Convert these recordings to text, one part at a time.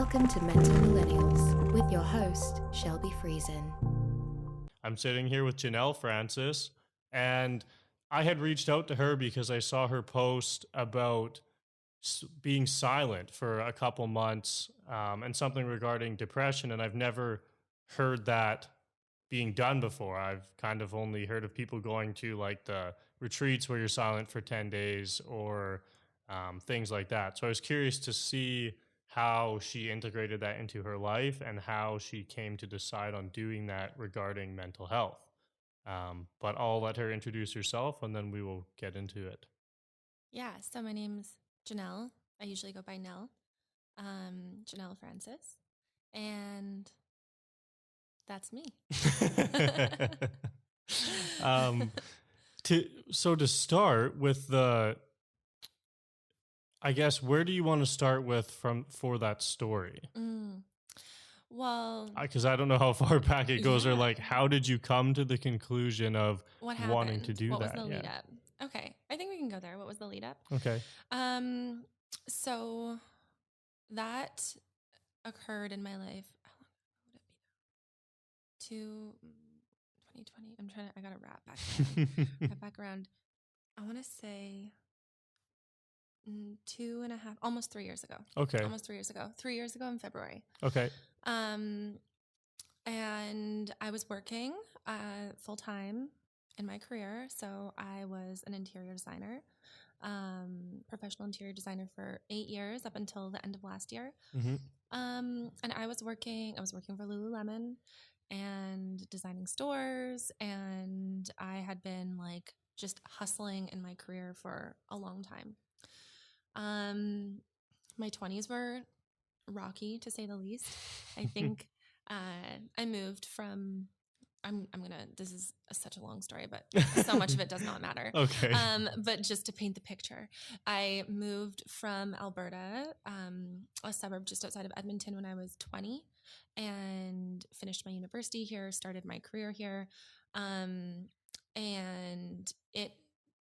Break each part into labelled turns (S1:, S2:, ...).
S1: Welcome to Mental Millennials with your host, Shelby Friesen.
S2: I'm sitting here with Janelle Frances, and I had reached out to her because I saw her post about being silent for a couple months and something regarding depression, and I've never heard that being done before. I've kind of only heard of people going to like the retreats where you're silent for 10 days or things like that. So I was curious to see how she integrated that into her life and how she came to decide on doing that regarding mental health. But I'll let her introduce herself and then we will get into it.
S3: Yeah, so my name's Janelle. I usually go by Nell, Janelle Frances, and that's me.
S2: To start with I guess, where do you want to start with for that story?
S3: Well,
S2: because I don't know how far back it goes, or
S3: yeah.
S2: like, how did you come to the conclusion of
S3: What
S2: wanting to
S3: happened?
S2: do
S3: What
S2: that?
S3: was the lead up? Okay, I think we can go there. What was the lead up?
S2: Okay.
S3: So that occurred in my life. How long would it be? To 2020. I got to wrap back around. I want to say 2.5, almost 3 years ago.
S2: Okay.
S3: Almost 3 years ago. 3 years ago in February.
S2: Okay.
S3: And I was working full time in my career. So I was an interior designer, professional interior designer for 8 years up until the end of last year.
S2: Mm-hmm.
S3: And I was working for Lululemon and designing stores. And I had been like just hustling in my career for a long time. My 20s were rocky, to say the least. I think I moved from, this is such a long story, but so much of it does not matter.
S2: Okay.
S3: But just to paint the picture, I moved from Alberta, a suburb just outside of Edmonton, when I was 20, and finished my university here, started my career here. And it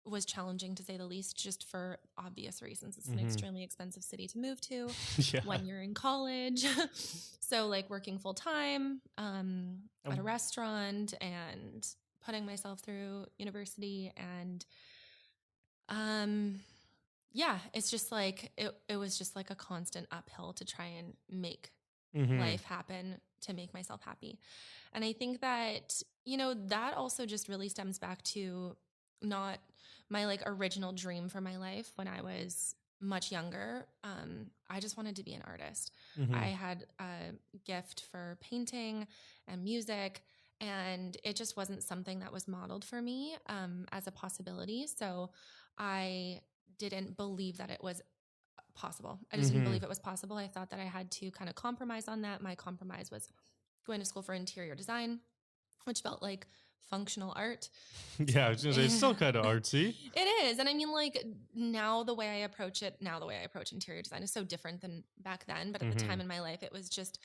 S3: was challenging, to say the least, just for obvious reasons. It's an extremely expensive city to move to when you're in college. So like working full time at a restaurant and putting myself through university, and it's just like it was just like a constant uphill to try and make life happen, to make myself happy. And I think that, that also just really stems back to not my like original dream for my life when I was much younger. I just wanted to be an artist. I had a gift for painting and music, and it just wasn't something that was modeled for me as a possibility. So I didn't believe that it was possible. I just didn't believe it was possible. I thought that I had to kind of compromise on that. My compromise was going to school for interior design, which felt like functional art.
S2: Yeah, I was gonna say, it's still kind of artsy.
S3: It is. And I mean, like, now the way I approach interior design is so different than back then. But at the time in my life, it was just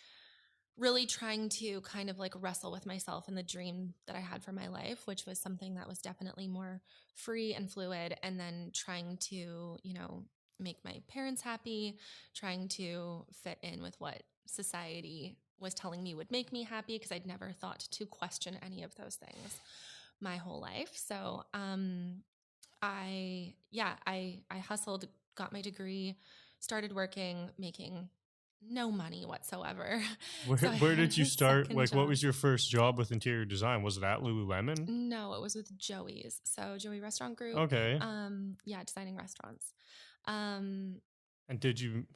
S3: really trying to kind of like wrestle with myself and the dream that I had for my life, which was something that was definitely more free and fluid. And then trying to, make my parents happy, trying to fit in with what society was telling me would make me happy, because I'd never thought to question any of those things my whole life. So I hustled, got my degree, started working, making no money whatsoever.
S2: Where did you start? Like, what was your first job with interior design? Was it at Lululemon?
S3: No, it was with Joey's. So Joey Restaurant Group.
S2: Okay.
S3: Designing restaurants.
S2: And did you?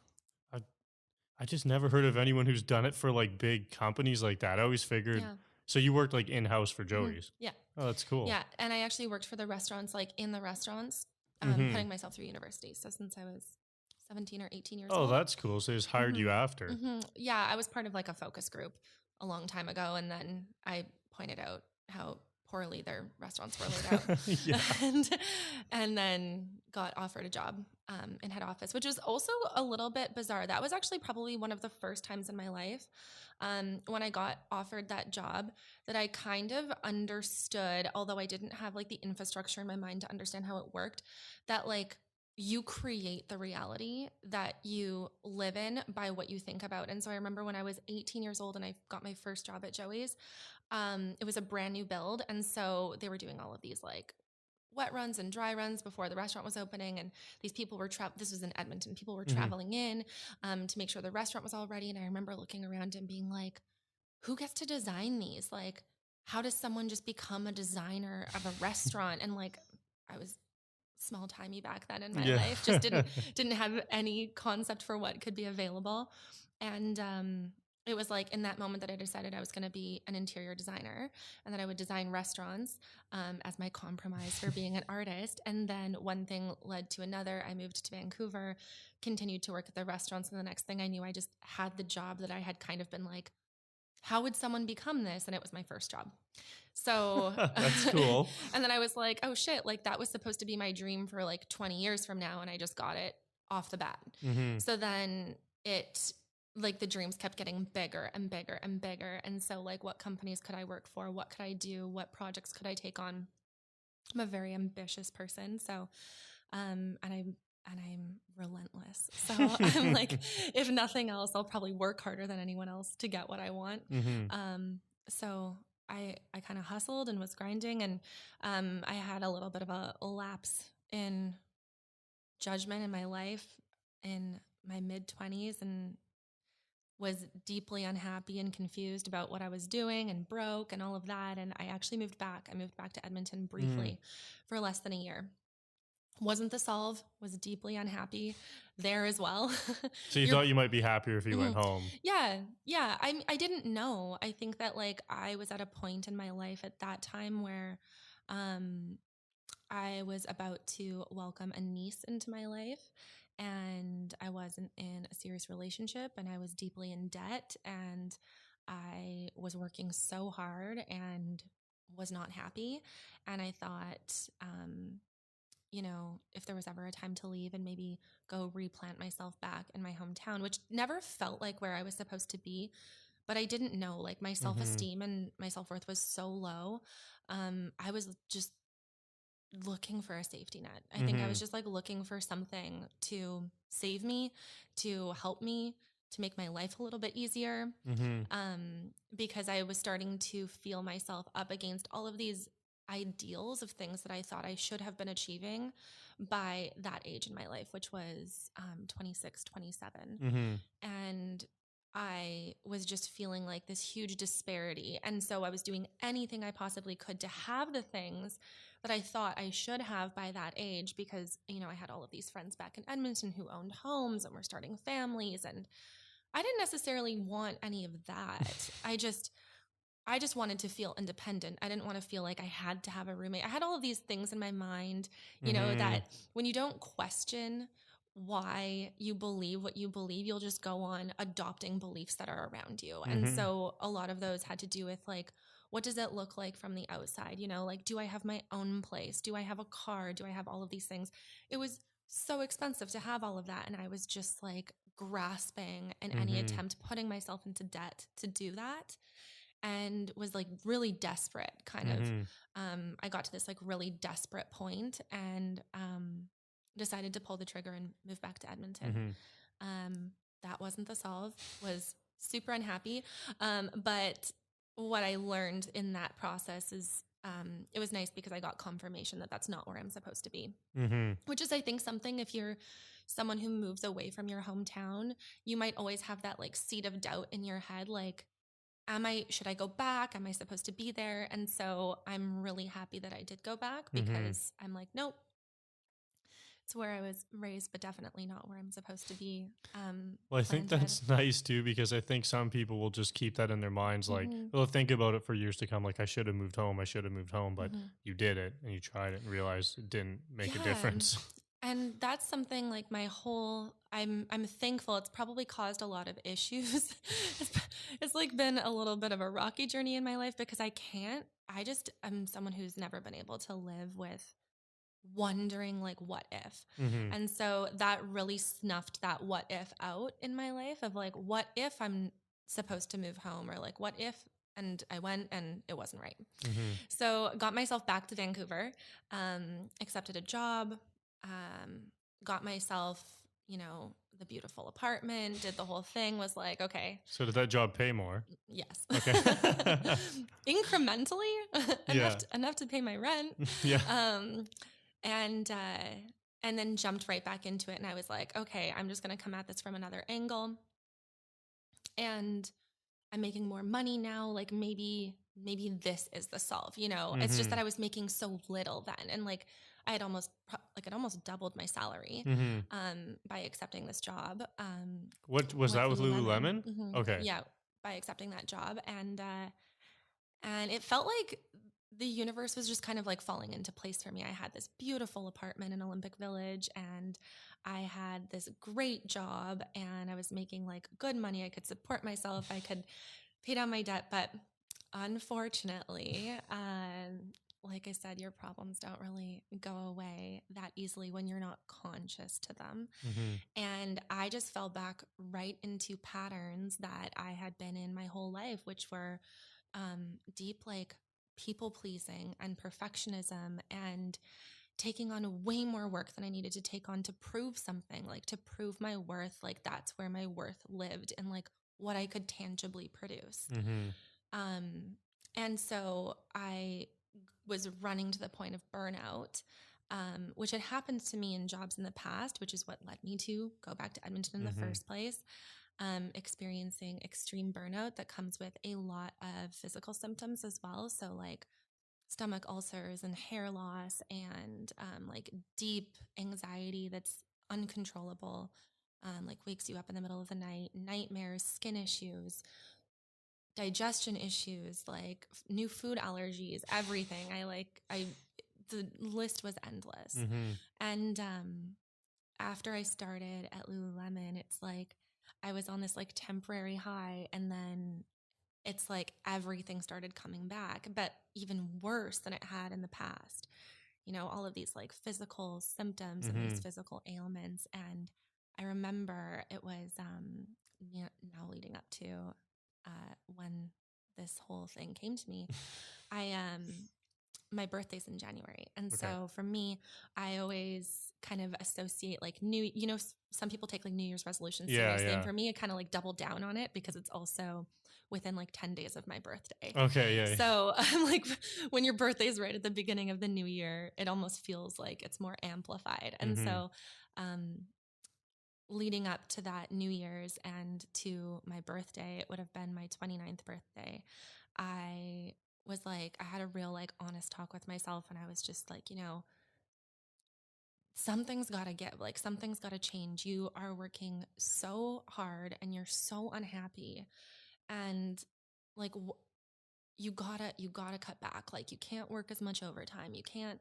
S2: I just never heard of anyone who's done it for like big companies like that. I always figured. Yeah. So you worked like in-house for Joey's?
S3: Yeah.
S2: Oh, that's cool.
S3: Yeah, and I actually worked for the restaurants, like in the restaurants, putting myself through university. So since I was 17 or 18 years old.
S2: Oh, that's cool. So they just hired you after.
S3: Yeah, I was part of like a focus group a long time ago, and then I pointed out how poorly their restaurants were laid out. and then got offered a job in head office, which was also a little bit bizarre. That was actually probably one of the first times in my life when I got offered that job that I kind of understood, although I didn't have like the infrastructure in my mind to understand how it worked, that like you create the reality that you live in by what you think about. And so I remember when I was 18 years old and I got my first job at Joey's, it was a brand new build. And so they were doing all of these like wet runs and dry runs before the restaurant was opening. And these people were, this was in Edmonton, people were traveling in to make sure the restaurant was all ready. And I remember looking around and being like, who gets to design these? Like, how does someone just become a designer of a restaurant? And like, I was small timey back then in my life, just didn't have any concept for what could be available. And it was like in that moment that I decided I was going to be an interior designer and that I would design restaurants as my compromise for being an artist. And then one thing led to another. I moved to Vancouver, continued to work at the restaurants. And the next thing I knew, I just had the job that I had kind of been like, how would someone become this? And it was my first job. So
S2: that's cool.
S3: And then I was like, oh shit, like that was supposed to be my dream for like 20 years from now. And I just got it off the bat. So then like the dreams kept getting bigger and bigger and bigger. And so like, what companies could I work for? What could I do? What projects could I take on? I'm a very ambitious person. So, and I'm relentless. So I'm like, if nothing else, I'll probably work harder than anyone else to get what I want. So I kind of hustled and was grinding, and I had a little bit of a lapse in judgment in my life in my mid-20s and was deeply unhappy and confused about what I was doing and broke and all of that. And I actually moved back. I moved back to Edmonton briefly for less than a year. Wasn't the solve, was deeply unhappy there as well.
S2: So you thought you might be happier if you went home.
S3: Yeah. I didn't know. I think that like I was at a point in my life at that time where I was about to welcome a niece into my life, and I wasn't in a serious relationship, and I was deeply in debt, and I was working so hard and was not happy. And I thought, if there was ever a time to leave and maybe go replant myself back in my hometown, which never felt like where I was supposed to be, but I didn't know, like my self-esteem and my self-worth was so low. I was just looking for a safety net. I think I was just like looking for something to save me, to help me, to make my life a little bit easier. Because I was starting to feel myself up against all of these ideals of things that I thought I should have been achieving by that age in my life, which was 26, 27. And I was just feeling like this huge disparity. And so I was doing anything I possibly could to have the things that I thought I should have by that age, because, I had all of these friends back in Edmonton who owned homes and were starting families. And I didn't necessarily want any of that. I just wanted to feel independent. I didn't want to feel like I had to have a roommate. I had all of these things in my mind, that when you don't question why you believe what you believe, you'll just go on adopting beliefs that are around you. And so a lot of those had to do with like, what does it look like from the outside? Like, do I have my own place? Do I have a car? Do I have all of these things? It was so expensive to have all of that. And I was just like grasping in any attempt, putting myself into debt to do that. And was like really desperate kind of. I got to this like really desperate point and decided to pull the trigger and move back to Edmonton. That wasn't the solve, was super unhappy. But what I learned in that process is it was nice because I got confirmation that that's not where I'm supposed to be, which is, I think, something if you're someone who moves away from your hometown, you might always have that like seed of doubt in your head, like, should I go back? Am I supposed to be there? And so I'm really happy that I did go back because I'm like, nope, it's where I was raised, but definitely not where I'm supposed to be.
S2: Well, I think that's nice too, because I think some people will just keep that in their minds. Like they'll think about it for years to come. Like, I should have moved home. I should have moved home, but you did it and you tried it and realized it didn't make a difference.
S3: And that's something like I'm thankful. It's probably caused a lot of issues. It's like been a little bit of a rocky journey in my life because I'm someone who's never been able to live with wondering like, what if? And so that really snuffed that what if out in my life of like, what if I'm supposed to move home, or like, what if, and I went and it wasn't right. So got myself back to Vancouver, accepted a job, got myself, you know, the beautiful apartment, did the whole thing, was like, okay.
S2: So did that job pay more?
S3: Yes.
S2: Okay.
S3: Incrementally, enough to pay my rent.
S2: Yeah.
S3: And then jumped right back into it. And I was like, okay, I'm just going to come at this from another angle. And I'm making more money now. Like maybe this is the solve, you know. It's just that I was making so little then. And like I had almost doubled my salary by accepting this job.
S2: What was that with Lululemon? Okay.
S3: Yeah, by accepting that job. And it felt like the universe was just kind of like falling into place for me. I had this beautiful apartment in Olympic Village, and I had this great job, and I was making like good money. I could support myself. I could pay down my debt. But unfortunately, like I said, your problems don't really go away that easily when you're not conscious to them. And I just fell back right into patterns that I had been in my whole life, which were deep, like people pleasing and perfectionism, and taking on way more work than I needed to take on to prove something, like to prove my worth. Like that's where my worth lived, and like what I could tangibly produce. And so I was running to the point of burnout, which had happened to me in jobs in the past, which is what led me to go back to Edmonton in the first place. Experiencing extreme burnout that comes with a lot of physical symptoms as well. So like stomach ulcers and hair loss, and like deep anxiety that's uncontrollable, like wakes you up in the middle of the night, nightmares, skin issues, digestion issues, like new food allergies, everything. The list was endless. And after I started at Lululemon, it's like I was on this like temporary high, and then it's like everything started coming back, but even worse than it had in the past. You know, all of these like physical symptoms and these physical ailments. And I remember it was now leading up to when this whole thing came to me. My birthday's in January. And so for me, I always kind of associate like some people take like New Year's resolutions seriously. And for me, I kind of like doubled down on it because it's also within like 10 days of my birthday.
S2: Okay. Yeah.
S3: So I'm like, when your birthday is right at the beginning of the new year, it almost feels like it's more amplified. And so, leading up to that New Year's and to my birthday, it would have been my 29th birthday. I was like, I had a real like honest talk with myself, and I was just like, you know, something's got to give, like something's got to change. You are working so hard and you're so unhappy, and like you gotta cut back. Like you can't work as much overtime. You can't,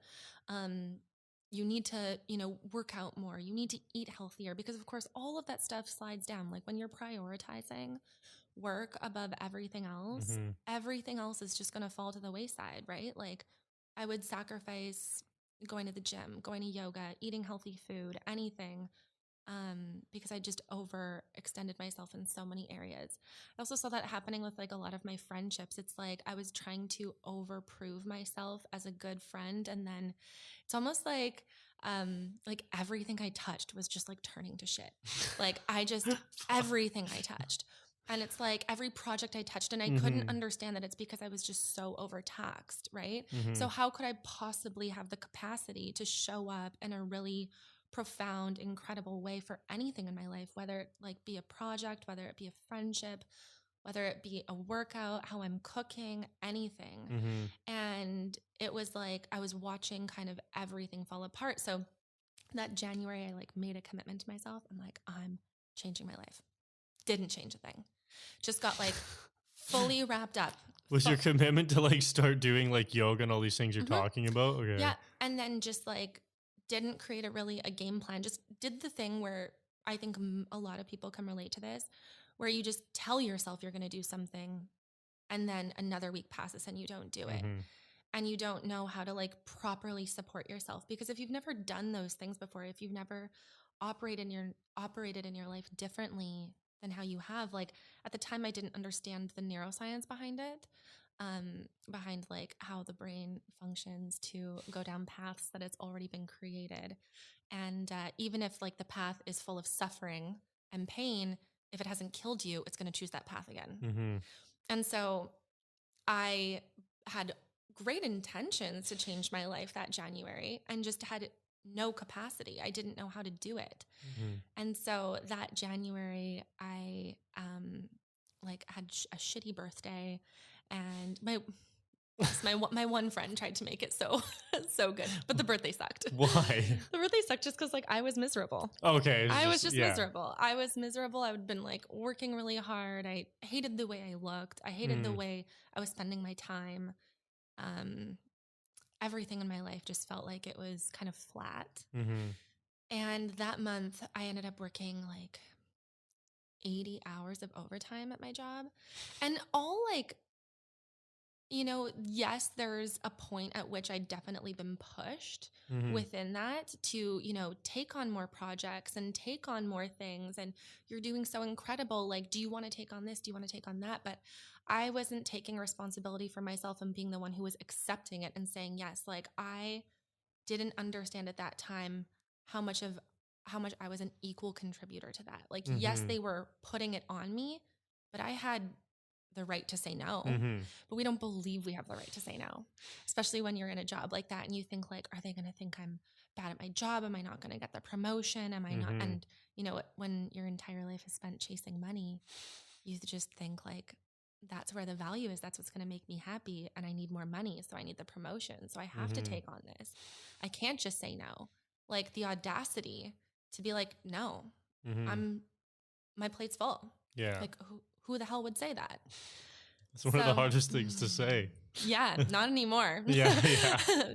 S3: you need to, you know, work out more. You need to eat healthier, because of course all of that stuff slides down. Like when you're prioritizing work above everything else is just going to fall to the wayside, right? Like I would sacrifice going to the gym, going to yoga, eating healthy food, anything, because I just overextended myself in so many areas. I also saw that happening with like a lot of my friendships. It's like I was trying to overprove myself as a good friend, and then it's almost like everything I touched was just like turning to shit. Like everything I touched. And it's like every project I touched, and I couldn't understand that it's because I was just so overtaxed, right? So how could I possibly have the capacity to show up in a really profound, incredible way for anything in my life, whether it like be a project, whether it be a friendship, whether it be a workout, how I'm cooking, anything. And it was like I was watching kind of everything fall apart. So that January, I like made a commitment to myself. I'm like, I'm changing my life. Didn't change a thing. Just got like fully wrapped up.
S2: Was your commitment to like start doing like yoga and all these things you're talking about? Okay.
S3: Yeah. And then just like didn't create a game plan. Just did the thing where I think a lot of people can relate to this, where you just tell yourself you're going to do something, and then another week passes and you don't do it. And you don't know how to like properly support yourself, because if you've never done those things before, if you've never operated in your life differently than how you have, like at the time I didn't understand the neuroscience behind it. behind like how the brain functions to go down paths that it's already been created. And even if like the path is full of suffering and pain, if it hasn't killed you, it's going to choose that path again.
S2: Mm-hmm.
S3: And so I had great intentions to change my life that January and just had no capacity. I didn't know how to do it.
S2: Mm-hmm.
S3: And so that January, I like had a shitty birthday, and my one friend tried to make it so good, but the birthday sucked.
S2: Why?
S3: The birthday sucked just because like I was miserable.
S2: Okay.
S3: I was just miserable. I was miserable. I had been like working really hard. I hated the way I looked. I hated the way I was spending my time. Everything in my life just felt like it was kind of flat.
S2: Mm-hmm.
S3: And that month I ended up working like 80 hours of overtime at my job. And all like, you know, yes, there's a point at which I'd definitely been pushed within that to, you know, take on more projects and take on more things. And you're doing so incredible. Like, do you want to take on this? Do you want to take on that? But I wasn't taking responsibility for myself and being the one who was accepting it and saying yes. Like, I didn't understand at that time how much I was an equal contributor to that. Like, yes, they were putting it on me, but I had the right to say no. But we don't believe we have the right to say no, especially when you're in a job like that and you think like, are they going to think I'm bad at my job? Am I not going to get the promotion? Am I not? And you know, when your entire life is spent chasing money, you just think like, that's where the value is. That's what's going to make me happy. And I need more money. So I need the promotion. So I have to take on this. I can't just say no. Like the audacity to be like, no, my plate's full.
S2: Yeah.
S3: Like who the hell would say that?
S2: It's one of the hardest things to say.
S3: Yeah. Not anymore.
S2: Yeah.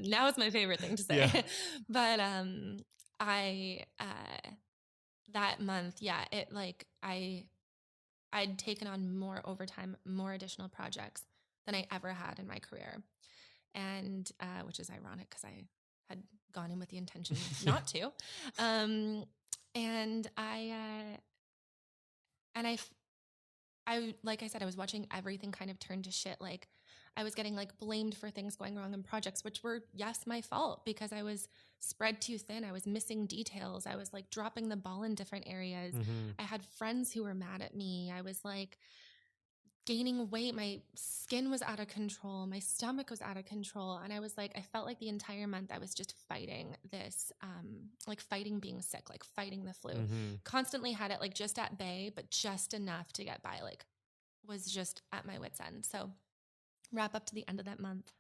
S3: Now it's my favorite thing to say.
S2: Yeah.
S3: But, that month, it like, I'd taken on more overtime, more additional projects than I ever had in my career. And, which is ironic because I had gone in with the intention not to. And I, like I said, I was watching everything kind of turn to shit. Like I was getting like blamed for things going wrong in projects, which were, yes, my fault because I was spread too thin. I was missing details. I was like dropping the ball in different areas. I had friends who were mad at me. I was like gaining weight. My skin was out of control. My stomach was out of control. And I was like, I felt like the entire month I was just fighting this, like fighting being sick, like fighting the flu. Constantly had it like just at bay, but just enough to get by, like was just at my wit's end. So wrap up to the end of that month.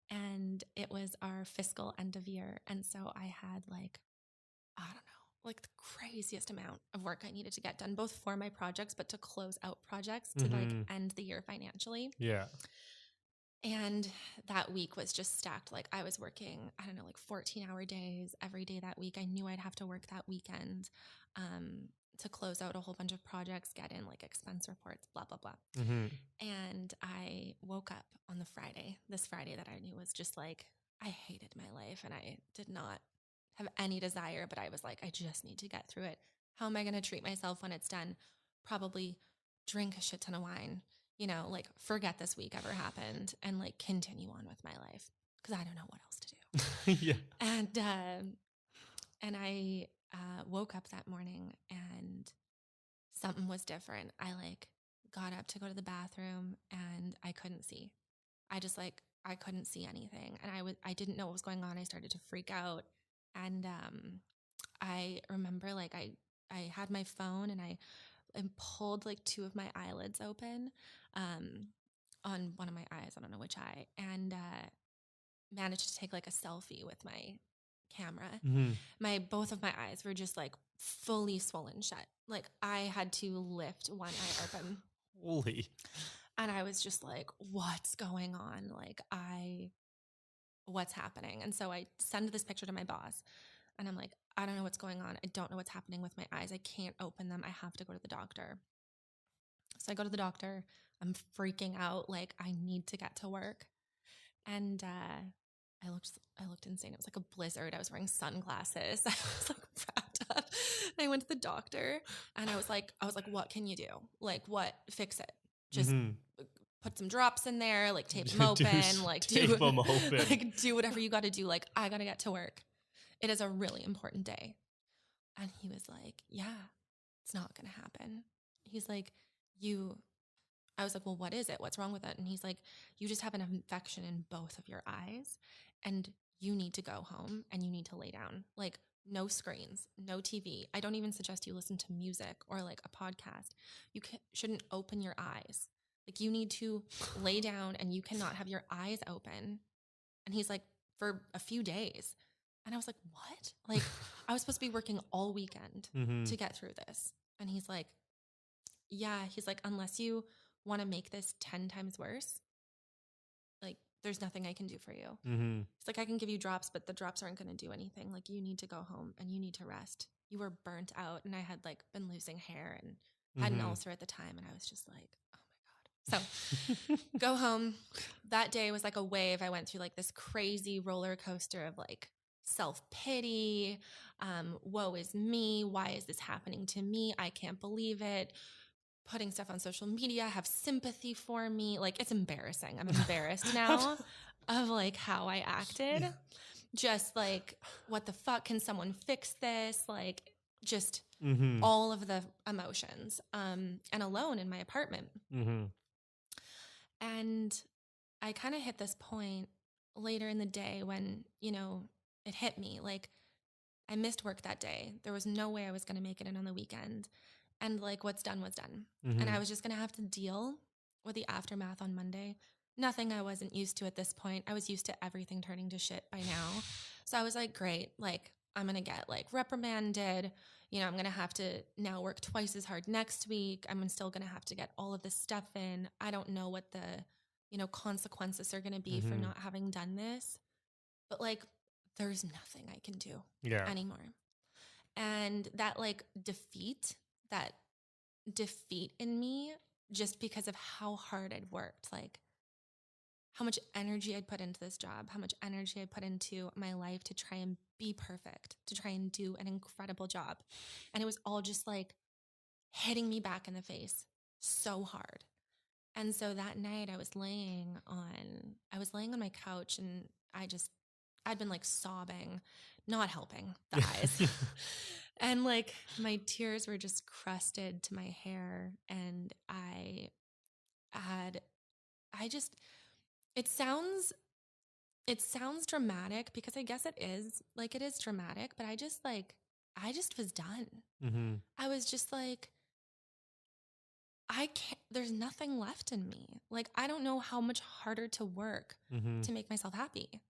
S3: And it was our fiscal end of year. And so I had like, I don't know, like the craziest amount of work I needed to get done, both for my projects, but to close out projects to like end the year financially.
S2: Yeah.
S3: And that week was just stacked. Like I was working, I don't know, like 14-hour days every day that week. I knew I'd have to work that weekend to close out a whole bunch of projects, get in like expense reports, blah, blah, blah. And I woke up on this Friday that I knew was just like, I hated my life and I did not have any desire, but I was like, I just need to get through it. How am I going to treat myself when it's done? Probably drink a shit ton of wine, you know, like forget this week ever happened and like continue on with my life because I don't know what else to do.
S2: Yeah.
S3: And I woke up that morning and something was different. I like got up to go to the bathroom and I couldn't see. I couldn't see anything. And I didn't know what was going on. I started to freak out. And I remember like I had my phone and I pulled like two of my eyelids open on one of my eyes. I don't know which eye. And managed to take like a selfie with my camera. Both of my eyes were just like fully swollen shut. Like I had to lift one eye open.
S2: Holy.
S3: And I was just like, what's going on? Like what's happening? And so I send this picture to my boss and I'm like, I don't know what's going on. I don't know what's happening with my eyes. I can't open them. I have to go to the doctor. So I go to the doctor. I'm freaking out. Like I need to get to work. And I looked insane. It was like a blizzard. I was wearing sunglasses. I was like wrapped up. And I went to the doctor and I was like, what can you do? Like what? Fix it. Just put some drops in there, like tape them open, like
S2: tape them open.
S3: Like do whatever you got to do. Like I got to get to work. It is a really important day. And he was like, yeah, it's not going to happen. He's like, I was like, well, what is it? What's wrong with it? And he's like, you just have an infection in both of your eyes and you need to go home and you need to lay down. Like no screens, no TV. I don't even suggest you listen to music or like a podcast. You shouldn't open your eyes. Like you need to lay down and you cannot have your eyes open. And he's like, for a few days. And I was like, what? Like I was supposed to be working all weekend to get through this. And he's like, yeah, he's like, unless you want to make this 10 times worse, like there's nothing I can do for you. It's like, I can give you drops, but the drops aren't going to do anything. Like you need to go home and you need to rest. You were burnt out. And I had like been losing hair and had an ulcer at the time. And I was just like, oh my God. So go home. That day was like a wave. I went through like this crazy roller coaster of like self-pity. Woe is me. Why is this happening to me? I can't believe it. Putting stuff on social media, have sympathy for me. Like it's embarrassing. I'm embarrassed now of like how I acted. Just like, what the fuck? Can someone fix this? Like just all of the emotions, and alone in my apartment. And I kind of hit this point later in the day when, you know, it hit me. Like I missed work that day. There was no way I was going to make it in on the weekend. And like what's done was done. And I was just going to have to deal with the aftermath on Monday. Nothing I wasn't used to at this point. I was used to everything turning to shit by now. So I was like, great, like I'm going to get like reprimanded. You know, I'm going to have to now work twice as hard next week. I'm still going to have to get all of this stuff in. I don't know what the, you know, consequences are going to be for not having done this. But like, there's nothing I can do anymore. And that like defeat in me, just because of how hard I'd worked, like how much energy I'd put into this job, how much energy I put into my life to try and be perfect, to try and do an incredible job. And it was all just like hitting me back in the face so hard. And so that night I was laying on my couch and I'd been like sobbing, not helping the eyes. And like my tears were just crusted to my hair. And it sounds dramatic because I guess it is dramatic, but I just was done. I was just like, there's nothing left in me. Like, I don't know how much harder to work to make myself happy.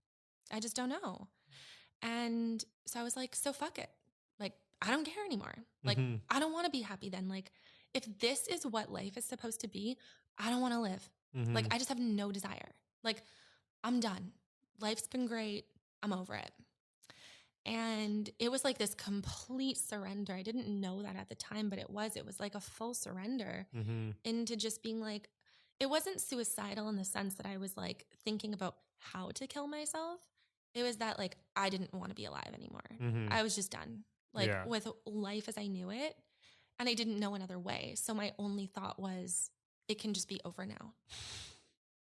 S3: I just don't know. And so I was like, so fuck it. Like, I don't care anymore. Like, I don't want to be happy then. Like, if this is what life is supposed to be, I don't want to live. Like, I just have no desire. Like, I'm done. Life's been great. I'm over it. And it was like this complete surrender. I didn't know that at the time, but it was like a full surrender into just being like, it wasn't suicidal in the sense that I was like thinking about how to kill myself. It was that like, I didn't want to be alive anymore. I was just done with life as I knew it. And I didn't know another way. So my only thought was, it can just be over now.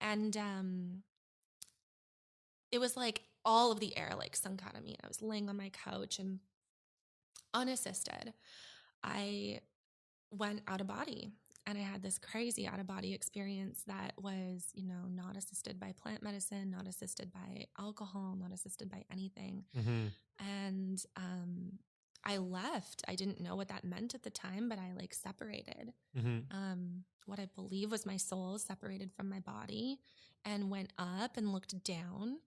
S3: And it was like all of the air like sunk out of me. I was laying on my couch and unassisted, I went out of body. And I had this crazy out of body experience that was, you know, not assisted by plant medicine, not assisted by alcohol, not assisted by anything. And I left. I didn't know what that meant at the time, but I like separated. What I believe was my soul separated from my body and went up and looked down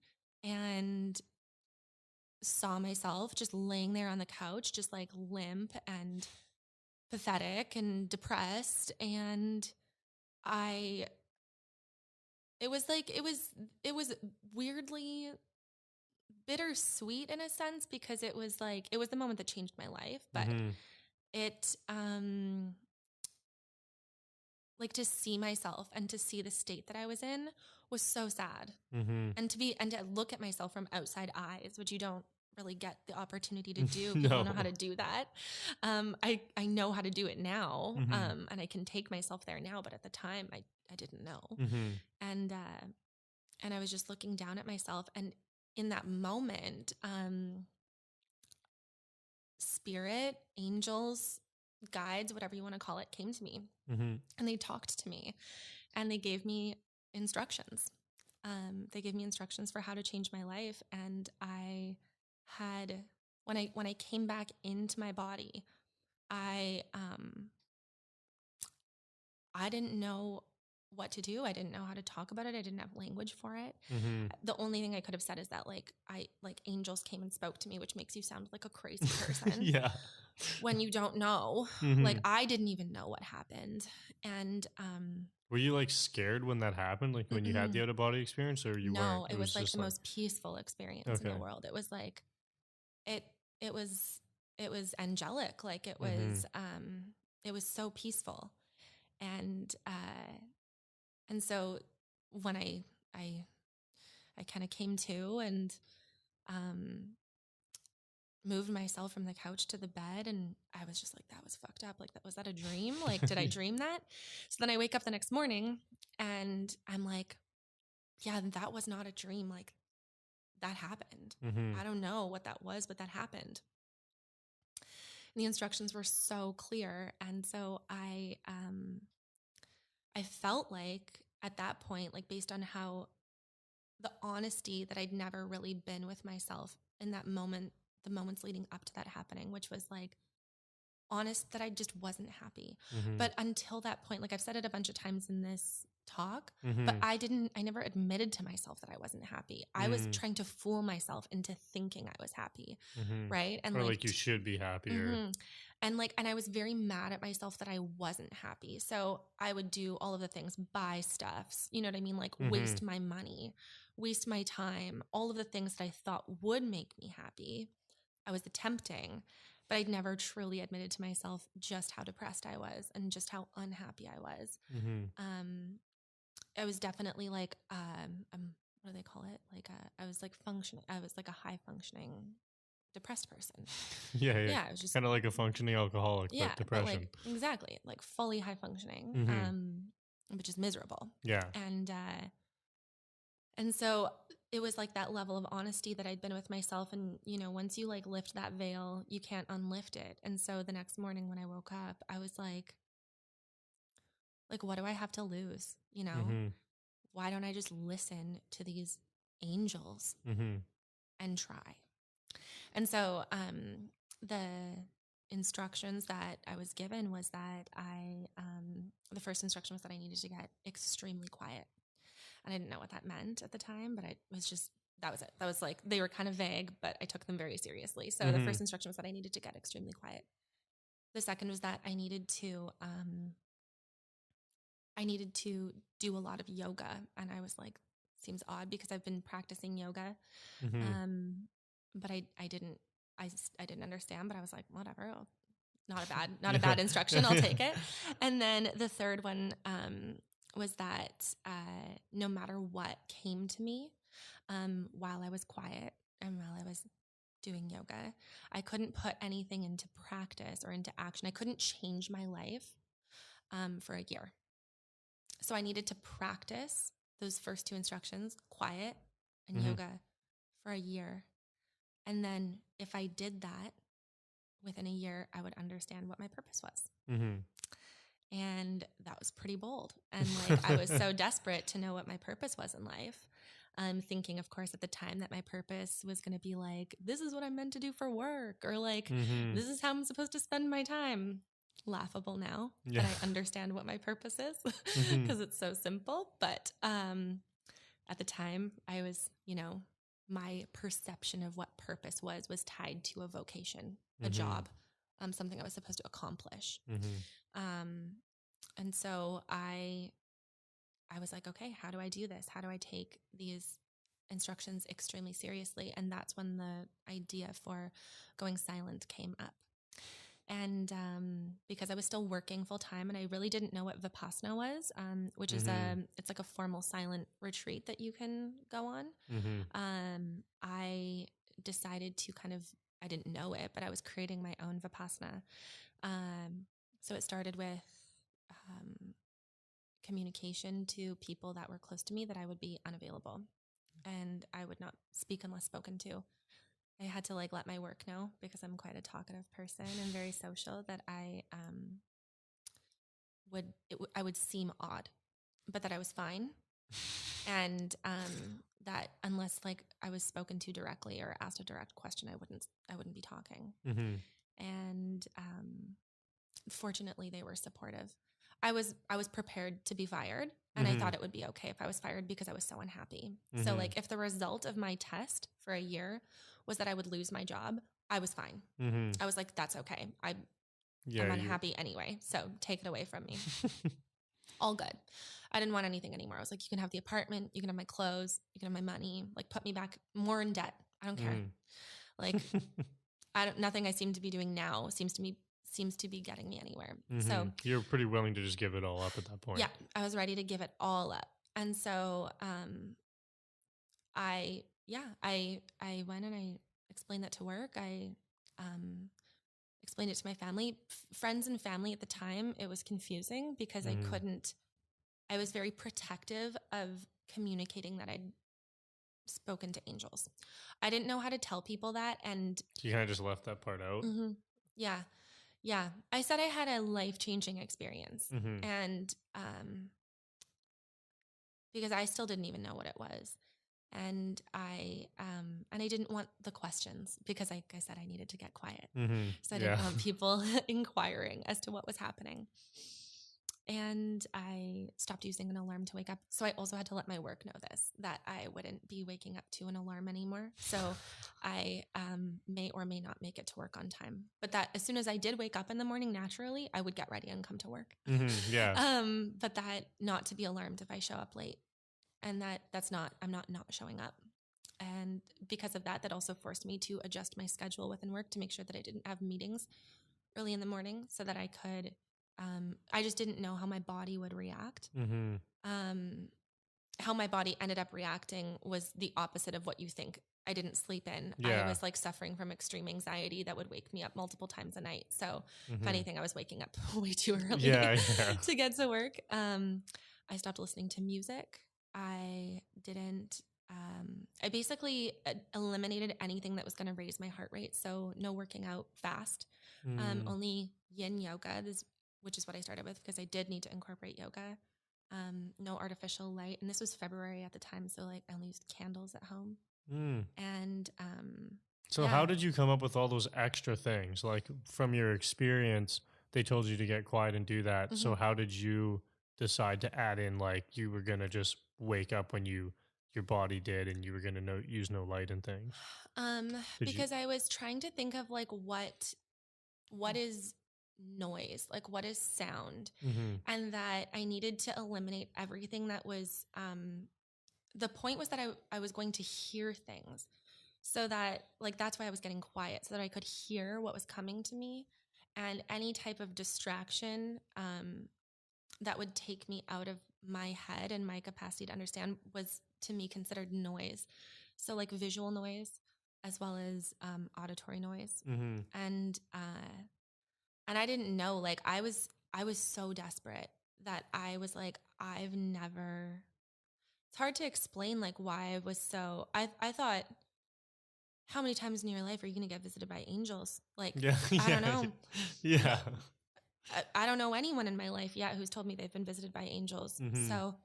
S3: and saw myself just laying there on the couch, just like limp and pathetic and depressed. And it was weirdly bittersweet in a sense, because it was the moment that changed my life, but it, like to see myself and to see the state that I was in was so sad. And to look at myself from outside eyes, which you don't really get the opportunity to do.
S2: No.
S3: You don't know how to do that. I know how to do it now.
S2: Mm-hmm.
S3: And I can take myself there now, but at the time I didn't know.
S2: Mm-hmm.
S3: And I was just looking down at myself, and in that moment, spirit, angels, guides, whatever you want to call it, came to me,
S2: Mm-hmm.
S3: and they talked to me, and they gave me instructions. They gave me instructions for how to change my life. And I had, when I came back into my body, I didn't know what to do. I didn't know how to talk about it. I didn't have language for it.
S2: Mm-hmm.
S3: The only thing I could have said is that like angels came and spoke to me, which makes you sound like a crazy person.
S2: Yeah.
S3: When you don't know.
S2: Mm-hmm.
S3: Like, I didn't even know what happened. And
S2: were you like scared when that happened? Like when you had the out of body experience, or you weren't?
S3: No, it was like the most peaceful experience in the world. It was like, it was angelic. Like it was so peaceful. And so when I kind of came to and moved myself from the couch to the bed, and I was just like, that was fucked up. Like, was that a dream? Like, did I dream that? So then I wake up the next morning and I'm like, yeah, that was not a dream. Like, that happened.
S2: Mm-hmm.
S3: I don't know what that was, but that happened. And the instructions were so clear. And so I felt like at that point, like based on how the honesty that I'd never really been with myself in that moment, the moments leading up to that happening, which was like honest that I just wasn't happy.
S2: Mm-hmm.
S3: But until that point, like I've said it a bunch of times in this talk,
S2: mm-hmm.
S3: but I never admitted to myself that I wasn't happy. I was trying to fool myself into thinking I was happy.
S2: Mm-hmm.
S3: Right. And
S2: or like you should be happier.
S3: Mm-hmm. And I was very mad at myself that I wasn't happy. So I would do all of the things, buy stuffs, you know what I mean? Like waste my money, waste my time, all of the things that I thought would make me happy. I was attempting, but I'd never truly admitted to myself just how depressed I was and just how unhappy I was.
S2: Mm-hmm.
S3: I was definitely like, what do they call it? Like, I was like I was like a high functioning depressed person.
S2: Yeah.
S3: It was just
S2: kind of like a functioning alcoholic, but depression.
S3: But like, exactly, like fully high functioning, which is miserable.
S2: Yeah.
S3: And so it was like that level of honesty that I'd been with myself. And, you know, once you like lift that veil, you can't unlift it. And so the next morning when I woke up, I was like, what do I have to lose? You know, why don't I just listen to these angels and try? And so the instructions that I was given was that the first instruction was that I needed to get extremely quiet. And I didn't know what that meant at the time, but that was it. That was like, they were kind of vague, but I took them very seriously. So the first instruction was that I needed to get extremely quiet. The second was that I needed to do a lot of yoga. And I was like, seems odd because I've been practicing yoga. But I didn't understand, but I was like, whatever. Not a bad instruction. I'll take it. And then the third one was that no matter what came to me while I was quiet and while I was doing yoga, I couldn't put anything into practice or into action. I couldn't change my life for a year. So I needed to practice those first two instructions, quiet and yoga, for a year. And then if I did that within a year, I would understand what my purpose was. And that was pretty bold. And like, I was so desperate to know what my purpose was in life. Thinking, of course, at the time that my purpose was going to be like, this is what I'm meant to do for work, or like, this is how I'm supposed to spend my time. Laughable now that I understand what my purpose is because it's so simple. But at the time, I was, you know, my perception of what purpose was tied to a vocation, a job, something I was supposed to accomplish. And so I was like, okay, how do I do this? How do I take these instructions extremely seriously? And that's when the idea for going silent came up. And because I was still working full time and I really didn't know what Vipassana was, which is it's like a formal silent retreat that you can go on. I decided to I didn't know it, but I was creating my own Vipassana. So it started with communication to people that were close to me, that I would be unavailable and I would not speak unless spoken to. I had to let my work know, because I'm quite a talkative person and very social, that I would seem odd, but that I was fine. And that unless I was spoken to directly or asked a direct question, I wouldn't be talking.
S2: Mm-hmm.
S3: And fortunately, they were supportive. I was prepared to be fired, and I thought it would be okay if I was fired, because I was so unhappy. So if the result of my test for a year was that I would lose my job, I was fine. I was like, that's okay. I'm unhappy anyway, so take it away from me. All good. I didn't want anything anymore. I was like, you can have the apartment, you can have my clothes, you can have my money, put me back more in debt. I don't care. Nothing I seem to be doing now seems to be getting me anywhere. So
S2: you're pretty willing to just give it all up at that point.
S3: Yeah, I was ready to give it all up. And so I went and I explained that to work. I explained it to my family, friends and family. At the time, it was confusing because I was very protective of communicating that I'd spoken to angels. I didn't know how to tell people that. And
S2: you kind of just left that part out.
S3: Yeah. Yeah. I said I had a life-changing experience. And because I still didn't even know what it was. And I didn't want the questions, because like I said, I needed to get quiet. So I didn't want people inquiring as to what was happening. And I stopped using an alarm to wake up. So I also had to let my work know that I wouldn't be waking up to an alarm anymore. So I may or may not make it to work on time. But that as soon as I did wake up in the morning, naturally, I would get ready and come to work. But that not to be alarmed if I show up late. And I'm not showing up. And because of that also forced me to adjust my schedule within work to make sure that I didn't have meetings early in the morning, so that I could, I just didn't know how my body would react. How my body ended up reacting was the opposite of what you think. I didn't sleep in. I was suffering from extreme anxiety that would wake me up multiple times a night. So if anything, I was waking up way too early to get to work. I stopped listening to music. I didn't, I basically eliminated anything that was going to raise my heart rate. So no working out fast, only yin yoga, which is what I started with, because I did need to incorporate yoga. No artificial light. And this was February at the time. So I only used candles at home. And,
S2: so how did you come up with all those extra things? From your experience, they told you to get quiet and do that. So how did you decide to add in, you were going to just wake up when your body did, and you were going to use no light and things?
S3: Because I was trying to think of what is noise, what is sound, and that I needed to eliminate everything that was, the point was that I was going to hear things, so that that's why I was getting quiet, so that I could hear what was coming to me, and any type of distraction, that would take me out of my head and my capacity to understand was to me considered noise. So visual noise as well as auditory noise. And I didn't know, I was so desperate that I was I've never, it's hard to explain why I was so, I thought, how many times in your life are you going to get visited by angels? I don't know. I don't know anyone in my life yet who's told me they've been visited by angels. So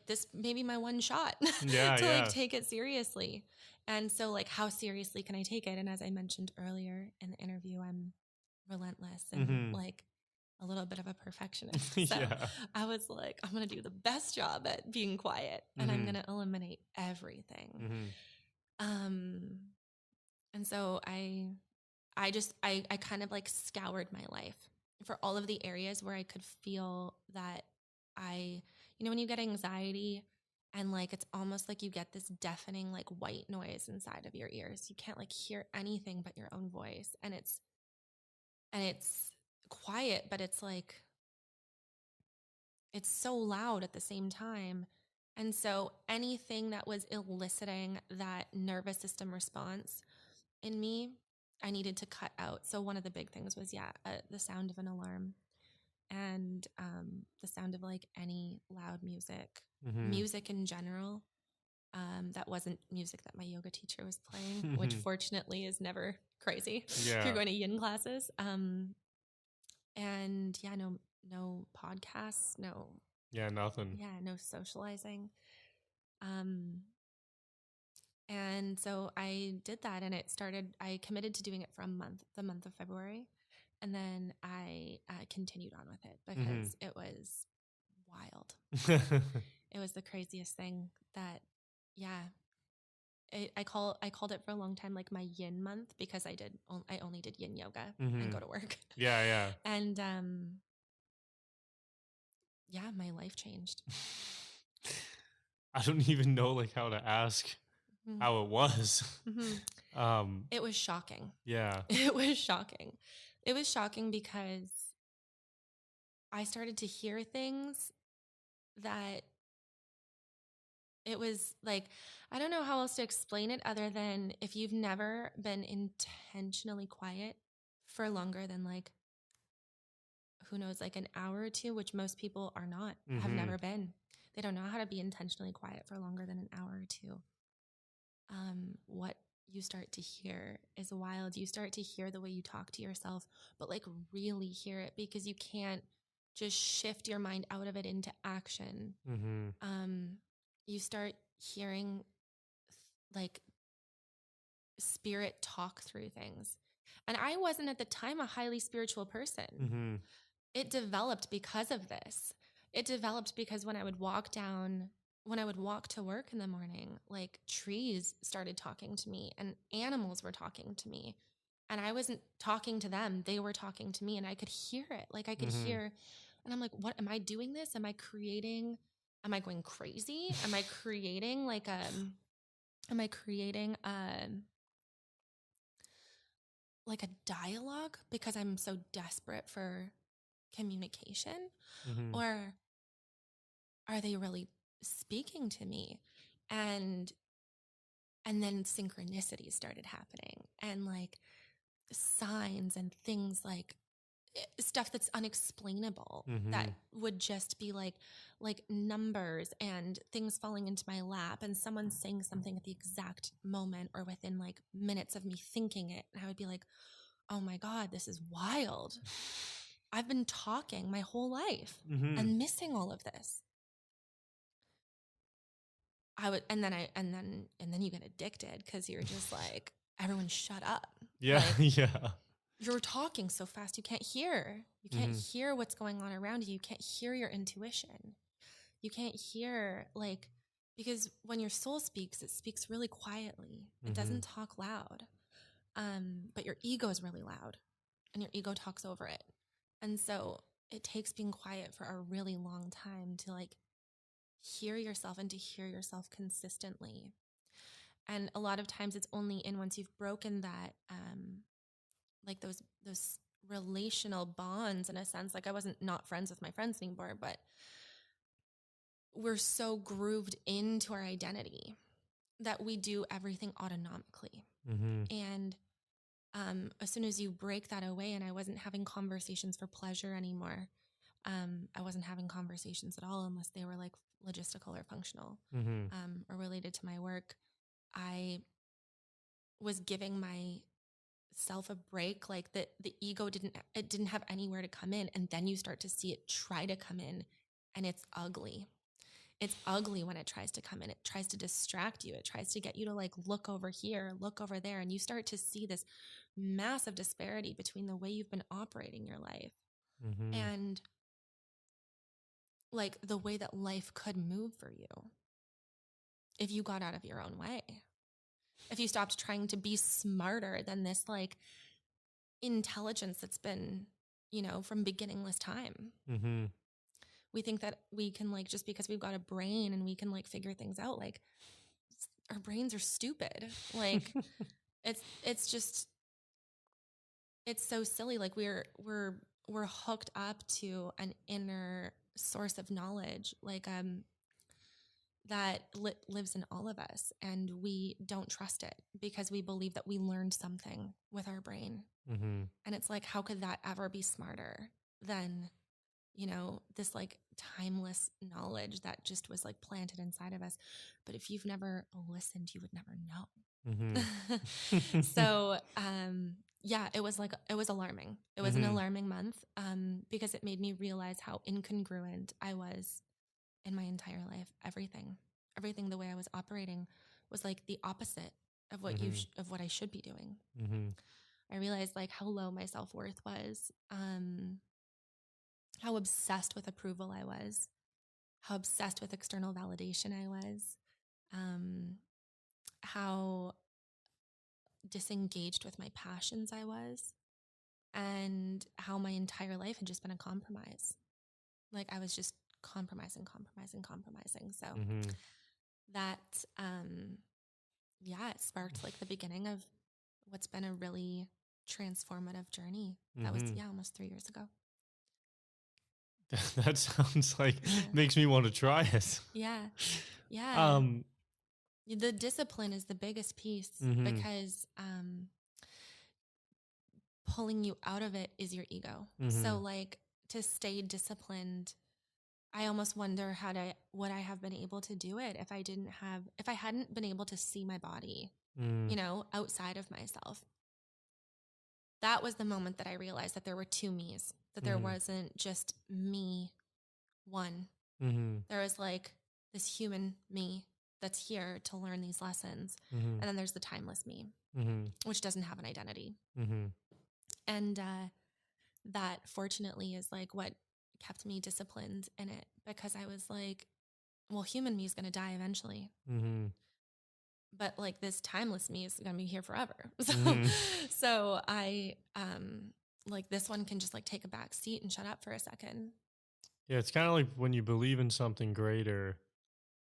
S3: this may be my one shot to take it seriously. And so how seriously can I take it? And as I mentioned earlier in the interview, I'm relentless and a little bit of a perfectionist. So I was I'm going to do the best job at being quiet, and I'm going to eliminate everything. And so I kind of scoured my life for all of the areas where I could feel that when you get anxiety and it's almost you get this deafening white noise inside of your ears. You can't hear anything but your own voice. And it's quiet, but it's it's so loud at the same time. And so anything that was eliciting that nervous system response in me, I needed to cut out. So one of the big things was, the sound of an alarm, and the sound of like any loud music, music in general. That wasn't music that my yoga teacher was playing, which fortunately is never crazy if you're going to yin classes. And no podcasts,
S2: nothing.
S3: No socializing. And so I did that, and I committed to doing it for the month of February. And then I continued on with it because it was wild. It was the craziest thing that, I called it for a long time like my yin month, because I only did yin yoga and go to work. And my life changed.
S2: I don't even know like how to ask how it was.
S3: It was shocking.
S2: Yeah.
S3: It was shocking. It was shocking because I started to hear things that it was like, I don't know how else to explain it other than if you've never been intentionally quiet for longer than like, who knows, like an hour or two, which most people are not, have never been. They don't know how to be intentionally quiet for longer than an hour or two. What you start to hear is wild. You start to hear the way you talk to yourself, but like really hear it, because you can't just shift your mind out of it into action. You start hearing like spirit talk through things. And I wasn't at the time a highly spiritual person. It developed because of this. It developed because when I would walk to work in the morning, like trees started talking to me and animals were talking to me. And I wasn't talking to them. They were talking to me, and I could hear it. Like I could hear, and I'm like, what, am I doing this? Am I going crazy? Am I creating like a dialogue because I'm so desperate for communication? Or are they really speaking to me? And then synchronicity started happening, and like signs and things, like stuff that's unexplainable, that would just be like numbers and things falling into my lap, and someone saying something at the exact moment or within like minutes of me thinking it. And I would be like, oh my God, this is wild. I've been talking my whole life and missing all of this. And then you get addicted, because you're just like, everyone shut up.
S2: Yeah.
S3: Like,
S2: yeah.
S3: You're talking so fast, you can't hear. You can't hear what's going on around you. You can't hear your intuition. You can't hear, like, because when your soul speaks, it speaks really quietly. It doesn't talk loud. But your ego is really loud, and your ego talks over it. And so it takes being quiet for a really long time to like hear yourself, and to hear yourself consistently. And a lot of times it's only once you've broken that, like those relational bonds, in a sense. Like I wasn't not friends with my friends anymore, but we're so grooved into our identity that we do everything autonomically. And as soon as you break that away, and I wasn't having conversations for pleasure anymore. I wasn't having conversations at all unless they were like logistical or functional, or related to my work. I was giving myself a break. Like the ego didn't have anywhere to come in. And then you start to see it try to come in, and it's ugly. It's ugly when it tries to come in. It tries to distract you. It tries to get you to like look over here, look over there. And you start to see this massive disparity between the way you've been operating your life and like the way that life could move for you if you got out of your own way. If you stopped trying to be smarter than this like intelligence that's been, from beginningless time. We think that we can like, just because we've got a brain and we can like figure things out, like our brains are stupid. Like it's just, it's so silly. Like we're hooked up to an inner source of knowledge. Like, that lives in all of us, and we don't trust it because we believe that we learned something with our brain.
S2: Mm-hmm.
S3: And it's like, how could that ever be smarter than, you know, this like timeless knowledge that just was like planted inside of us? But if you've never listened, you would never know.
S2: Mm-hmm.
S3: So, yeah, it was alarming. It was an
S2: Mm-hmm.
S3: alarming month, because it made me realize how incongruent I was in my entire life. Everything the way I was operating was like the opposite of what of what I should be doing.
S2: Mm-hmm.
S3: I realized like how low my self-worth was, how obsessed with approval I was, how obsessed with external validation I was, how disengaged with my passions I was, and how my entire life had just been a compromise. Like I was just compromising. So
S2: Mm-hmm.
S3: that, yeah, it sparked like the beginning of what's been a really transformative journey. That was,
S2: Mm-hmm.
S3: yeah, almost 3 years ago.
S2: That sounds like
S3: Yeah.
S2: makes me want to try it.
S3: Yeah.
S2: Um,
S3: The discipline is the biggest piece,
S2: mm-hmm.
S3: because pulling you out of it is your ego.
S2: Mm-hmm.
S3: So like to stay disciplined, I almost wonder would I have been able to do it if I hadn't been able to see my body, you know, outside of myself. That was the moment that I realized that there were two me's, that there wasn't just me, one.
S2: Mm-hmm.
S3: There was like this human me that's here to learn these lessons.
S2: Mm-hmm.
S3: And then there's the timeless me,
S2: Mm-hmm.
S3: which doesn't have an identity.
S2: Mm-hmm.
S3: And that fortunately is like what kept me disciplined in it, because I was like, well, human me is going to die eventually.
S2: Mm-hmm.
S3: But like this timeless me is going to be here forever. So I, like this one can just like take a back seat and shut up for a second.
S2: Yeah, it's kind of like when you believe in something greater,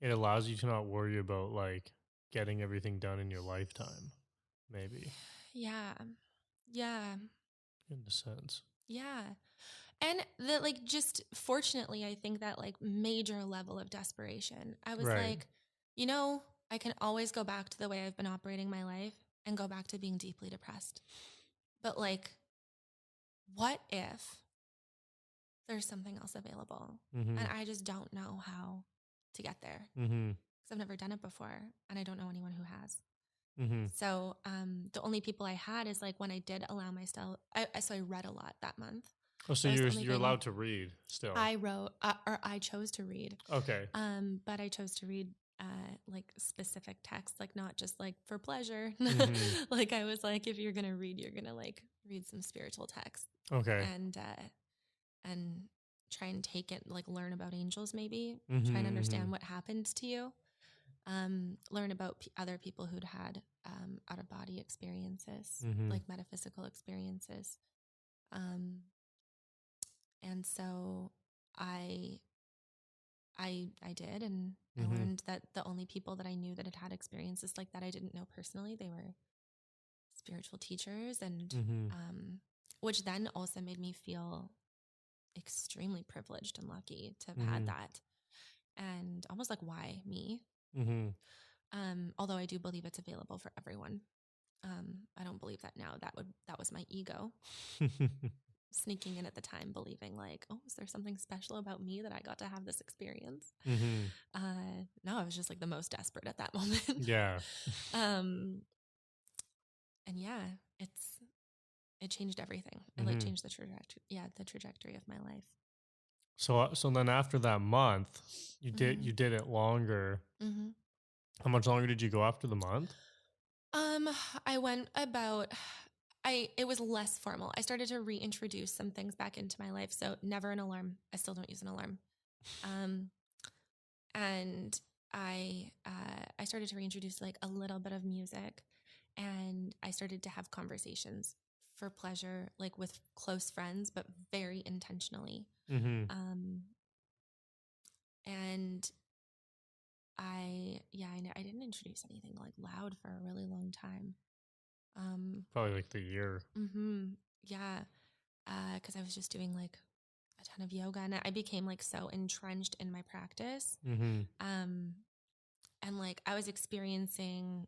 S2: it allows you to not worry about like getting everything done in your lifetime, maybe.
S3: Yeah. Yeah.
S2: In a sense.
S3: Yeah. And the like, just fortunately, I think that like major level of desperation, I was
S2: Right.
S3: like, you know, I can always go back to the way I've been operating my life and go back to being deeply depressed. But like, what if there's something else available?
S2: Mm-hmm.
S3: And I just don't know how to get there,
S2: Mm-hmm.
S3: because I've never done it before and I don't know anyone who has.
S2: Mm-hmm.
S3: So the only people I had is like when I did allow myself, so I read a lot that month.
S2: Oh, so you're allowed to read still.
S3: I wrote, or I chose to read.
S2: Okay.
S3: But I chose to read like specific texts, like not just like for pleasure.
S2: Mm-hmm.
S3: Like I was like, if you're gonna read, you're gonna like read some spiritual text.
S2: Okay.
S3: And try and take it, like learn about angels, maybe
S2: Mm-hmm.
S3: try and understand what happened to you. Learn about other people who'd had out of body experiences, like metaphysical experiences. And so I did, and I learned that the only people that I knew that had had experiences like that I didn't know personally, they were spiritual teachers, and which then also made me feel extremely privileged and lucky to have had that, and almost like, why me? Although I do believe it's available for everyone. I don't believe that now. That was my ego sneaking in at the time, believing like, oh, is there something special about me that I got to have this experience? No, I was just like the most desperate at that moment.
S2: Yeah.
S3: And yeah, it changed everything. It like changed the trajectory of my life.
S2: So then after that month, you did it longer. How much longer did you go after the month?
S3: I went about. It was less formal. I started to reintroduce some things back into my life. So never an alarm. I still don't use an alarm. And I started to reintroduce like a little bit of music, and I started to have conversations for pleasure, like with close friends, but very intentionally. And I didn't introduce anything like loud for a really long time.
S2: Probably like the year.
S3: Yeah. Cause I was just doing like a ton of yoga, and I became like so entrenched in my practice. And like I was experiencing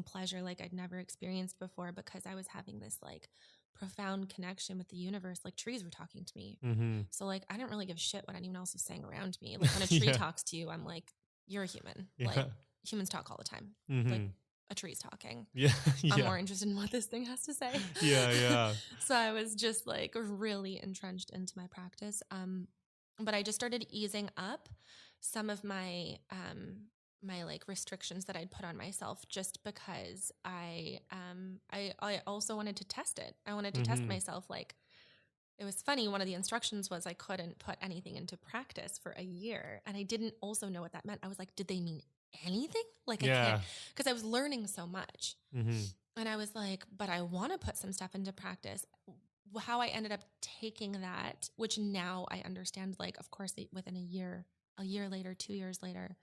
S3: pleasure like I'd never experienced before, because I was having this like profound connection with the universe. Like trees were talking to me. So like I didn't really give a shit what anyone else was saying around me. Like when a tree talks to you, I'm like, you're a human. Like humans talk all the time. Like a tree's talking. I'm more interested in what this thing has to say. So I was just like really entrenched into my practice. But I just started easing up some of my my like restrictions that I'd put on myself, just because I also wanted to test it. I wanted to test myself. Like, it was funny. One of the instructions was I couldn't put anything into practice for a year. And I didn't also know what that meant. I was like, did they mean anything? Like I can't, because I was learning so much. And I was like, but I want to put some stuff into practice. How I ended up taking that, which now I understand, like, of course, within a year later, 2 years later,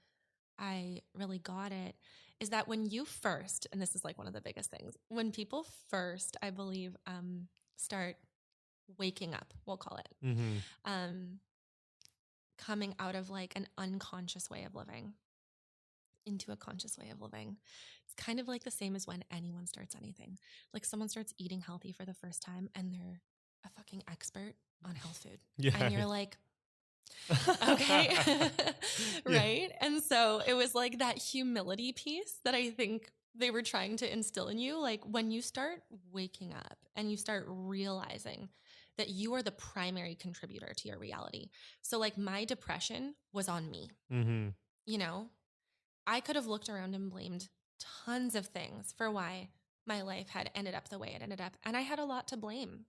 S3: I really got it, is that when you first, and this is like one of the biggest things, when people first, I believe, start waking up, we'll call it, coming out of like an unconscious way of living into a conscious way of living. It's kind of like the same as when anyone starts anything. Like someone starts eating healthy for the first time and they're a fucking expert on health food. And you're like, okay. Right. And so it was like that humility piece that I think they were trying to instill in you. Like when you start waking up and you start realizing that you are the primary contributor to your reality. So like my depression was on me. You know, I could have looked around and blamed tons of things for why my life had ended up the way it ended up. And I had a lot to blame.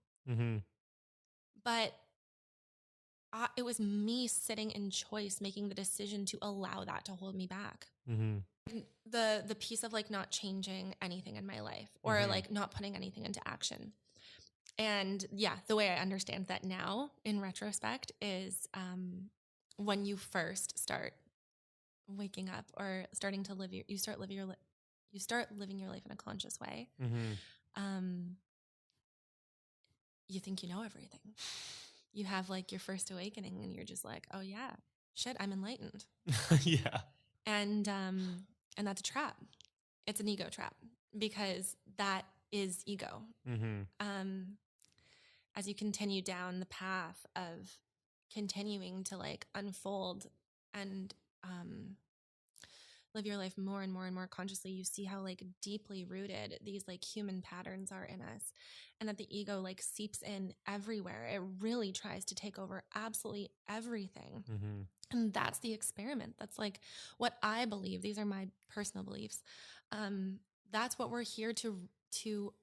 S3: But it was me sitting in choice, making the decision to allow that to hold me back. The piece of like not changing anything in my life, or like not putting anything into action. And yeah, the way I understand that now in retrospect is when you first start waking up or starting to live you start living your life in a conscious way. You think you know everything. You have like your first awakening and you're just like, oh yeah, shit, I'm enlightened. And that's a trap. It's an ego trap, because that is ego. As you continue down the path of continuing to like unfold and live your life more and more and more consciously, you see how like deeply rooted these like human patterns are in us, and that the ego like seeps in everywhere. It really tries to take over absolutely everything. And that's the experiment. That's like what I believe. These are my personal beliefs. That's what we're here to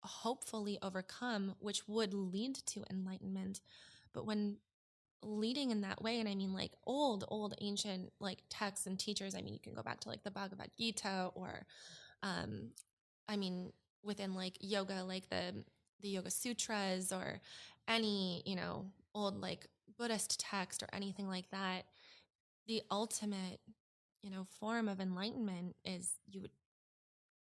S3: hopefully overcome, which would lead to enlightenment. But when leading in that way, and I mean like old ancient like texts and teachers, I mean you can go back to like the Bhagavad Gita, or I mean within like yoga, like the Yoga Sutras, or any, you know, old like Buddhist text or anything like that. The ultimate, you know, form of enlightenment is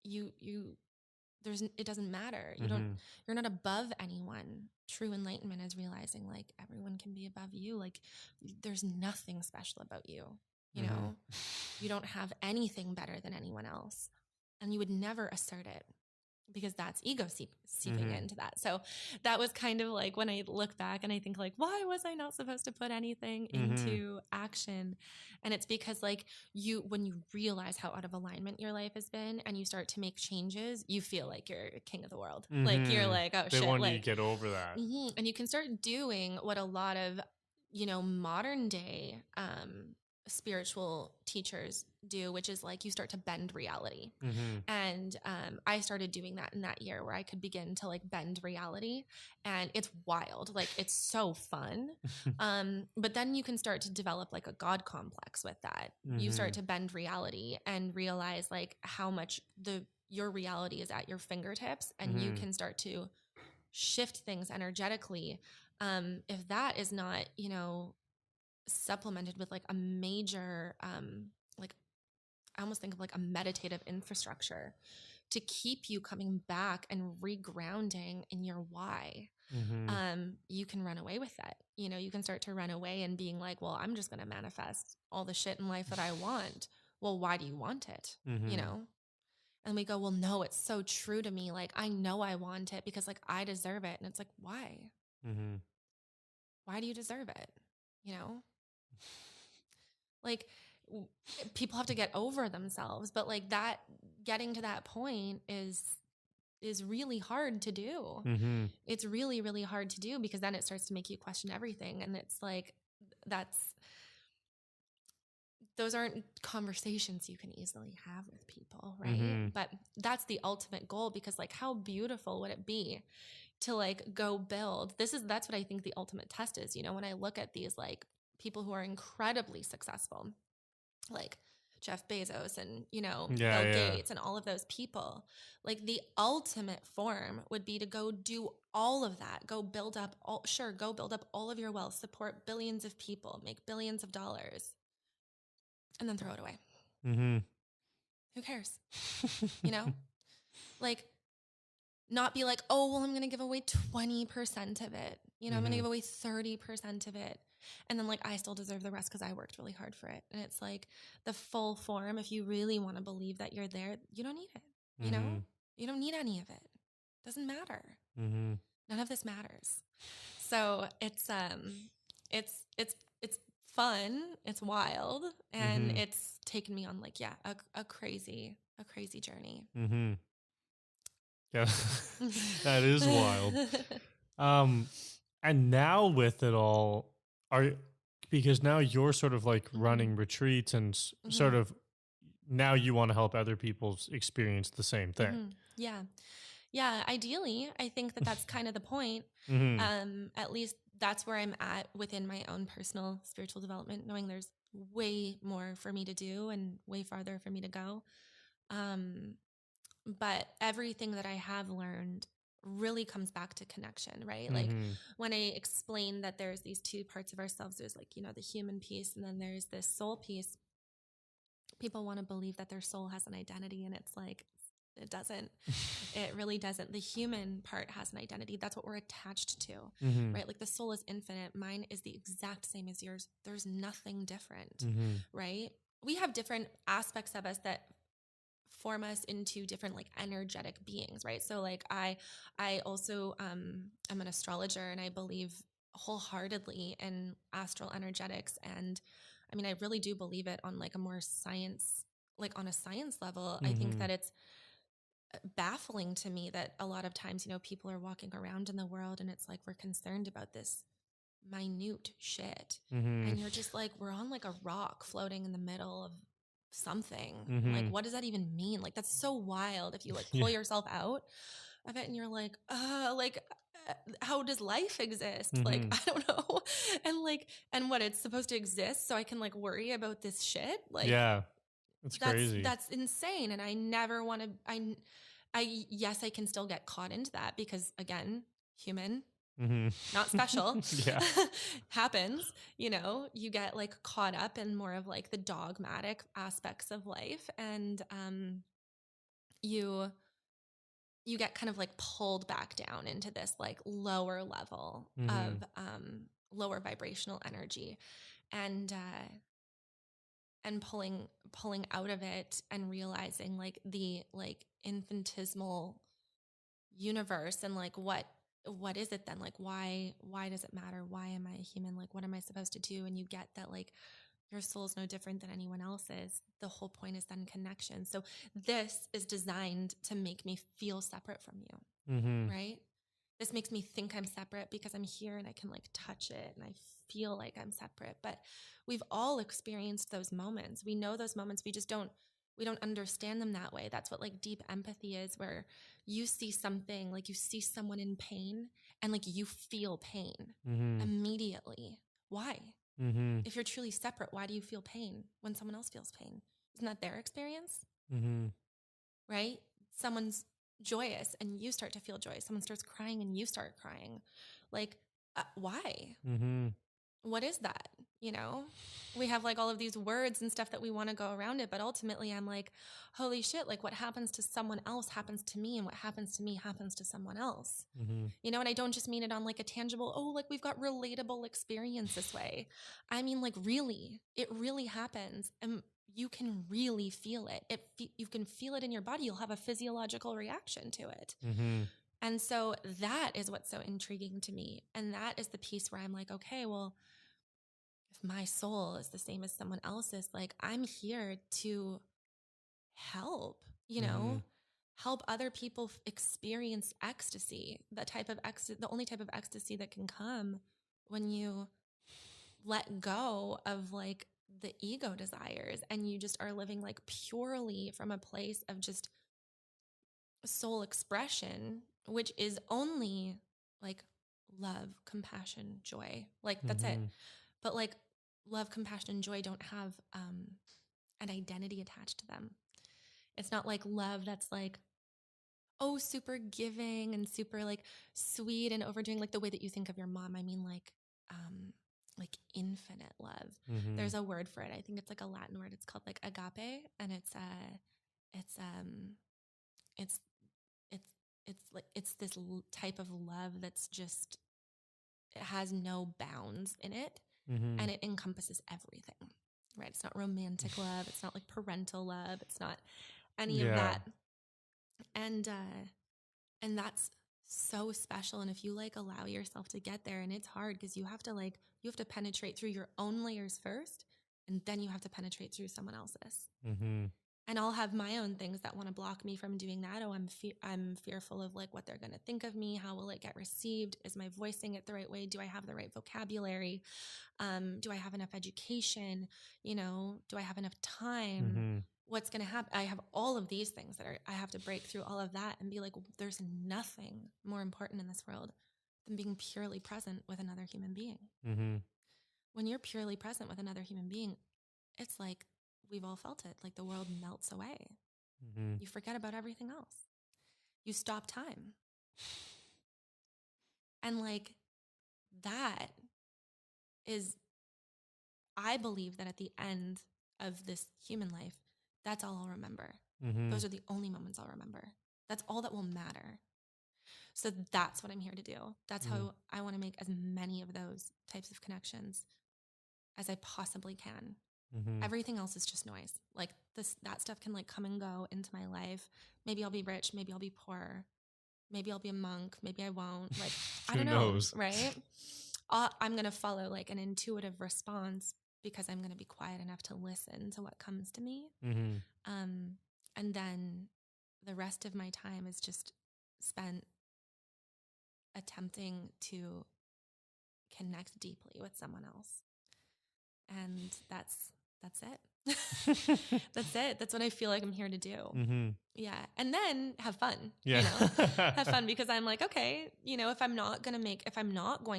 S3: it doesn't matter. You're not above anyone. True enlightenment is realizing like everyone can be above you. Like there's nothing special about you. You know, you don't have anything better than anyone else, and you would never assert it, because that's ego seeping into that. So that was kind of like when I look back and I think like, why was I not supposed to put anything into action? And it's because like when you realize how out of alignment your life has been and you start to make changes, you feel like you're king of the world. Like you're like, oh shit.
S2: They want
S3: like,
S2: you to get over that.
S3: And you can start doing what a lot of, you know, modern day, spiritual teachers do, which is like you start to bend reality. And I started doing that in that year, where I could begin to like bend reality, and it's wild. Like it's so fun. But then you can start to develop like a God complex with that. You start to bend reality and realize like how much your reality is at your fingertips, and you can start to shift things energetically. If that is not, you know, supplemented with like a major, like I almost think of like a meditative infrastructure to keep you coming back and regrounding in your why, you can run away with that. You know, you can start to run away and being like, well, I'm just going to manifest all the shit in life that I want. well, why do you want it?
S2: Mm-hmm.
S3: You know? And we go, well, no, it's so true to me. Like, I know I want it because like I deserve it. And it's like, why?
S2: Mm-hmm.
S3: Why do you deserve it? You know? Like people have to get over themselves, but like that getting to that point is really hard to do.
S2: Mm-hmm.
S3: It's really, really hard to do because then it starts to make you question everything. And it's like, those aren't conversations you can easily have with people, right?
S2: Mm-hmm.
S3: But that's the ultimate goal because like how beautiful would it be to like go build. That's what I think the ultimate test is. You know, when I look at these like people who are incredibly successful, like Jeff Bezos and, you know,
S2: Yeah,
S3: Bill
S2: yeah.
S3: Gates and all of those people, like the ultimate form would be to go do all of that, go build up all of your wealth, support billions of people, make billions of dollars, and then throw it away.
S2: Mm-hmm.
S3: Who cares? You know, like not be like, oh, well, I'm going to give away 20% of it. You know, I'm going to give away 30% of it. And then like, I still deserve the rest because I worked really hard for it. And it's like the full form. If you really want to believe that you're there, you don't need it. You know, you don't need any of it. Doesn't matter.
S2: Mm-hmm.
S3: None of this matters. So it's fun. It's wild. And it's taken me on like, yeah, a crazy journey.
S2: Mm-hmm. Yeah, that is wild. And now with it all, because now you're sort of like running retreats and sort of now you want to help other people experience the same thing.
S3: Yeah. Yeah. Ideally, I think that that's kind of the point. At least that's where I'm at within my own personal spiritual development, knowing there's way more for me to do and way farther for me to go. But everything that I have learned really comes back to connection, right? Like when I explain that there's these two parts of ourselves, there's like, you know, the human piece and then there's this soul piece. People want to believe that their soul has an identity and it's like, it doesn't. It really doesn't. The human part has an identity. That's what we're attached to, right? Like the soul is infinite. Mine is the exact same as yours. There's nothing different, right? We have different aspects of us that form us into different like energetic beings, right? So like I also I'm an astrologer and I believe wholeheartedly in astral energetics, and I mean I really do believe it on like a more science, like on a science level. I think that it's baffling to me that a lot of times, you know, people are walking around in the world and it's like we're concerned about this minute shit, and you're just like, we're on like a rock floating in the middle of something. Like, what does that even mean? Like, that's so wild if you like pull yourself out of it and you're like, how does life exist? Like, I don't know. And what, it's supposed to exist so I can like worry about this shit? Like,
S2: yeah, it's crazy.
S3: That's insane. And I never want to, yes, I can still get caught into that because again, human, not special.
S2: Yeah.
S3: Happens, you know, you get like caught up in more of like the dogmatic aspects of life, and you get kind of like pulled back down into this like lower level of lower vibrational energy, and pulling out of it and realizing like the like infinitesimal universe and like what is it then? Like why does it matter? Why am I a human? Like what am I supposed to do? And you get that like your soul is no different than anyone else's. The whole point is then connection. So this is designed to make me feel separate from you, right? This makes me think I'm separate because I'm here and I can like touch it and I feel like I'm separate. But we've all experienced those moments. We know those moments. We don't understand them that way. That's what like deep empathy is, where you see something, like you see someone in pain and like you feel pain immediately. Why? If you're truly separate, why do you feel pain when someone else feels pain? Isn't that their experience? Right? Someone's joyous and you start to feel joy. Someone starts crying and you start crying. Like, why? What is that? You know, we have like all of these words and stuff that we want to go around it, but ultimately I'm like, holy shit, like what happens to someone else happens to me, and what happens to me happens to someone else. You know, and I don't just mean it on like a tangible, oh, like we've got relatable experience this way. I mean, like really, it really happens. And you can really feel it. You can feel it in your body. You'll have a physiological reaction to it.
S2: Mm-hmm.
S3: And so that is what's so intriguing to me. And that is the piece where I'm like, okay, well, if my soul is the same as someone else's, like I'm here to help, help other people experience ecstasy, the only type of ecstasy that can come when you let go of like the ego desires and you just are living like purely from a place of just soul expression, which is only like love, compassion, joy. Like that's it. But like love, compassion, and joy don't have an identity attached to them. It's not like love that's like, oh, super giving and super like sweet and overdoing like the way that you think of your mom. I mean like infinite love.
S2: Mm-hmm.
S3: There's a word for it. I think it's like a Latin word. It's called like agape, and it's it's this type of love that's just, it has no bounds in it,
S2: Mm-hmm.
S3: and it encompasses everything. Right? It's not romantic love. It's not like parental love. It's not any of that. And that's so special. And if you like allow yourself to get there, and it's hard because you have to penetrate through your own layers first, and then you have to penetrate through someone else's.
S2: Mm-hmm.
S3: And I'll have my own things that want to block me from doing that. Oh, I'm fearful of like what they're going to think of me. How will it get received? Is my voicing it the right way? Do I have the right vocabulary? Do I have enough education? Do I have enough time?
S2: Mm-hmm.
S3: What's going to happen? I have all of these things I have to break through all of that and be like, there's nothing more important in this world than being purely present with another human being.
S2: Mm-hmm.
S3: When you're purely present with another human being, it's like, we've all felt it. Like the world melts away.
S2: Mm-hmm.
S3: You forget about everything else. You stop time. And like that is, I believe that at the end of this human life, that's all I'll remember.
S2: Mm-hmm.
S3: Those are the only moments I'll remember. That's all that will matter. So that's what I'm here to do. That's how I want to make as many of those types of connections as I possibly can.
S2: Mm-hmm.
S3: Everything else is just noise. Like that stuff can like come and go into my life. Maybe I'll be rich. Maybe I'll be poor. Maybe I'll be a monk. Maybe I won't. Like, I don't know.
S2: Knows?
S3: Right? I'm going to follow like an intuitive response because I'm going to be quiet enough to listen to what comes to me.
S2: Mm-hmm.
S3: And then the rest of my time is just spent attempting to connect deeply with someone else. And that's it. That's it. That's what I feel like I'm here to do.
S2: Mm-hmm.
S3: Yeah. And then have fun.
S2: Yeah.
S3: Have fun because I'm like, okay, if I'm not going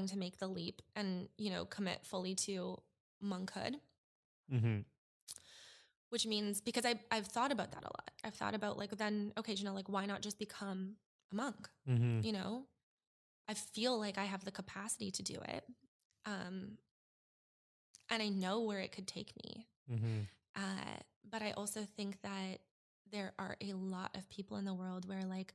S3: to make the leap and, commit fully to monkhood,
S2: Mm-hmm.
S3: which means, because I've thought about that a lot. I've thought about like, then, okay, Janelle, like why not just become a monk?
S2: Mm-hmm.
S3: I feel like I have the capacity to do it. And I know where it could take me.
S2: Mm-hmm.
S3: But I also think that there are a lot of people in the world where like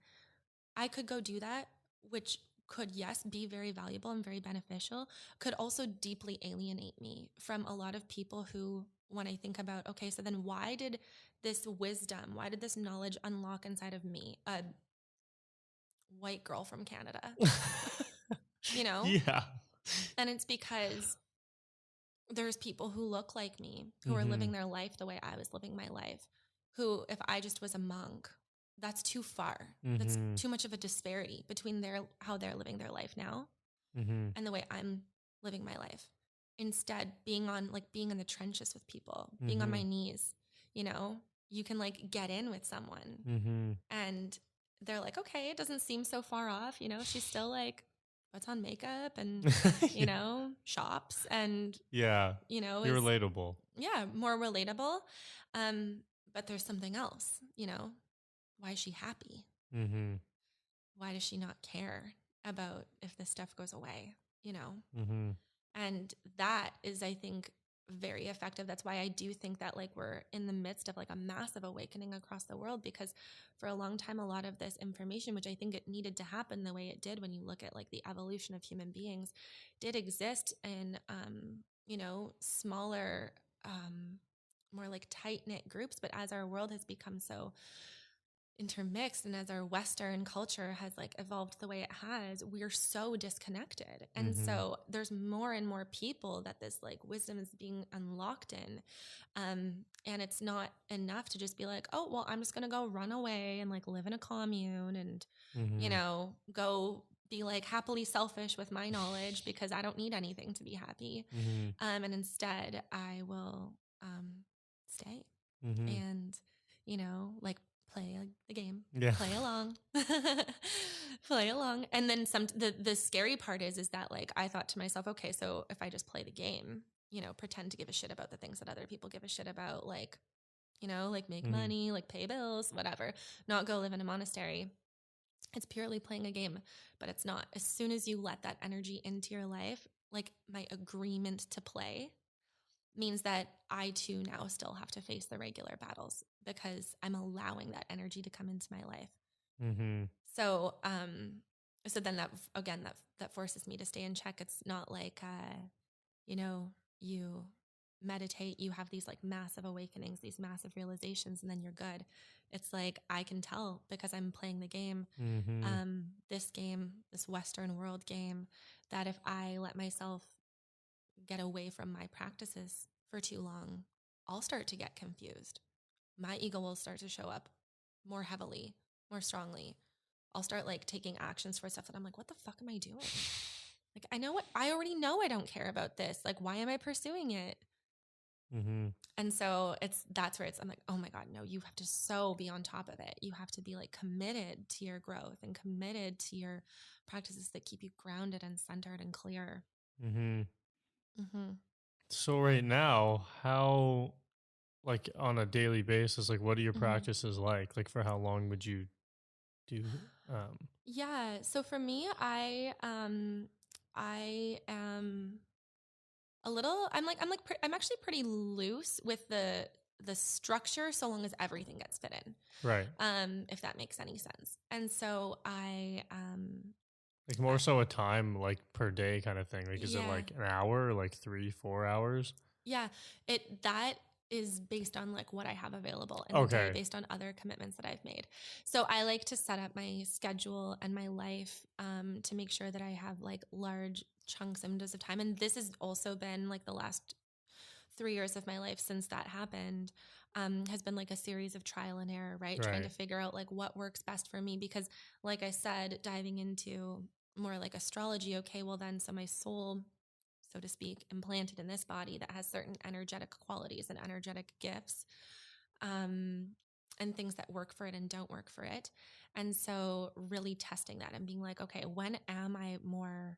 S3: I could go do that, which could, yes, be very valuable and very beneficial, could also deeply alienate me from a lot of people who, when I think about, okay, so then why did this knowledge unlock inside of me, a white girl from Canada?
S2: Yeah.
S3: And it's because there's people who look like me, who are living their life the way I was living my life, who, if I just was a monk, that's too far. That's too much of a disparity between how they're living their life now and the way I'm living my life. Instead, being in the trenches with people, being on my knees, you can like get in with someone and they're like, okay, it doesn't seem so far off. She's still like, puts on makeup and, shops and,
S2: yeah, you're relatable.
S3: Yeah, more relatable. But there's something else, why is she happy?
S2: Mm-hmm.
S3: Why does she not care about if this stuff goes away,
S2: Mm-hmm.
S3: And that is, I think, very effective. That's why I do think that like we're in the midst of like a massive awakening across the world, because for a long time, a lot of this information, which I think it needed to happen the way it did when you look at like the evolution of human beings, did exist in, smaller more like tight-knit groups. But as our world has become so intermixed, and as our Western culture has like evolved the way it has, we're so disconnected. And so there's more and more people that this like wisdom is being unlocked in. And it's not enough to just be like, oh, well, I'm just going to go run away and like live in a commune and, you know, go be like happily selfish with my knowledge because I don't need anything to be happy. And instead I will stay and, you know, like play the game, play along, play along. And then the scary part is that like, I thought to myself, okay, so if I just play the game, you know, pretend to give a shit about the things that other people give a shit about, like, you know, like make money, like pay bills, whatever, not go live in a monastery. It's purely playing a game, but it's not. As soon as you let that energy into your life, like my agreement to play means that I too now still have to face the regular battles because I'm allowing that energy to come into my life. So, so then that, again, that forces me to stay in check. It's not like, you know, you meditate, you have these like massive awakenings, these massive realizations, and then you're good. It's like, I can tell because I'm playing the game, this game, this Western world game, that if I let myself get away from my practices for too long, I'll start to get confused. My ego will start to show up more heavily, more strongly. I'll start like taking actions for stuff that I'm like, what the fuck am I doing? Like, I already know I don't care about this. Like, why am I pursuing it? And so that's where I'm like, oh my God, no, you have to so be on top of it. You have to be like committed to your growth and committed to your practices that keep you grounded and centered and clear.
S2: So right now, how, like on a daily basis, like what are your practices like? Like for how long would you do?
S3: Yeah. So for me, I am I'm actually pretty loose with the structure so long as everything gets fit in.
S2: Right.
S3: If that makes any sense. And so
S2: like more so a time like per day kind of thing. Like is it like an hour, like 3-4 hours?
S3: Yeah. That is based on like what I have available in the day, based on other commitments that I've made. So I like to set up my schedule and my life to make sure that I have like large chunks and windows of time. And this has also been like the last 3 years of my life since that happened, has been like a series of trial and error, right? Trying to figure out like what works best for me. Because like I said, diving into more like astrology, okay, well then, so my soul, so to speak, implanted in this body that has certain energetic qualities and energetic gifts, and things that work for it and don't work for it. And so really testing that and being like, okay, when am I more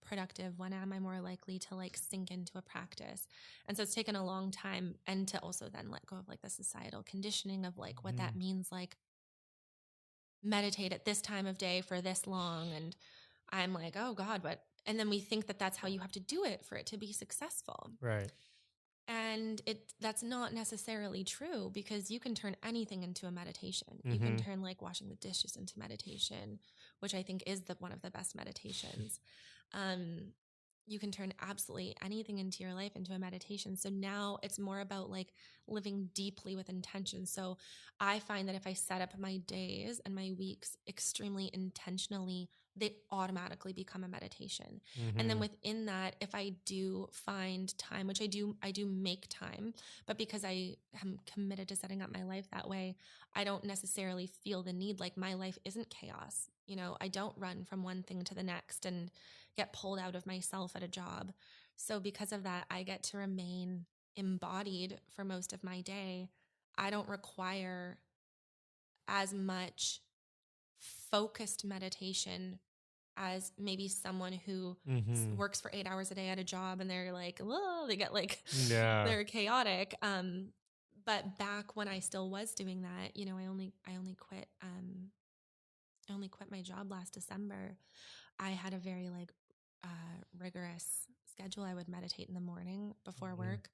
S3: productive? When am I more likely to like sink into a practice? And so it's taken a long time, and to also then let go of like the societal conditioning of like what that means, like meditate at this time of day for this long. And I'm like, oh God, what? And then we think that that's how you have to do it for it to be successful.
S2: Right.
S3: And that's not necessarily true, because you can turn anything into a meditation. You can turn like washing the dishes into meditation, which I think is one of the best meditations. You can turn absolutely anything into your life into a meditation. So now it's more about like living deeply with intention. So I find that if I set up my days and my weeks extremely intentionally, they automatically become a meditation. And then within that, if I do find time, which I do make time, but because I am committed to setting up my life that way, I don't necessarily feel the need. Like my life isn't chaos. You know, I don't run from one thing to the next and get pulled out of myself at a job. So because of that, I get to remain embodied for most of my day. I don't require as much focused meditation as maybe someone who works for 8 hours a day at a job and they're like, whoa, they get like, they're chaotic. But back when I still was doing that, you know, I only quit my job last December. I had a very like rigorous schedule. I would meditate in the morning before work.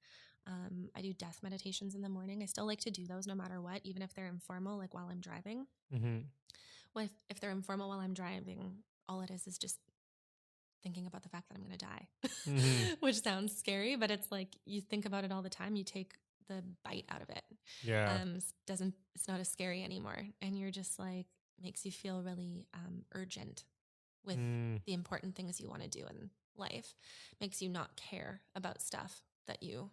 S3: I do death meditations in the morning. I still like to do those no matter what, even if they're informal, like while I'm driving. Well, if they're informal while I'm driving, all it is just thinking about the fact that I'm going to
S2: Mm-hmm.
S3: die, which sounds scary, but it's like you think about it all the time. You take the bite out of it.
S2: Yeah.
S3: It's not as scary anymore. And you're just like, makes you feel really urgent with the important things you want to do in life. Makes you not care about stuff that you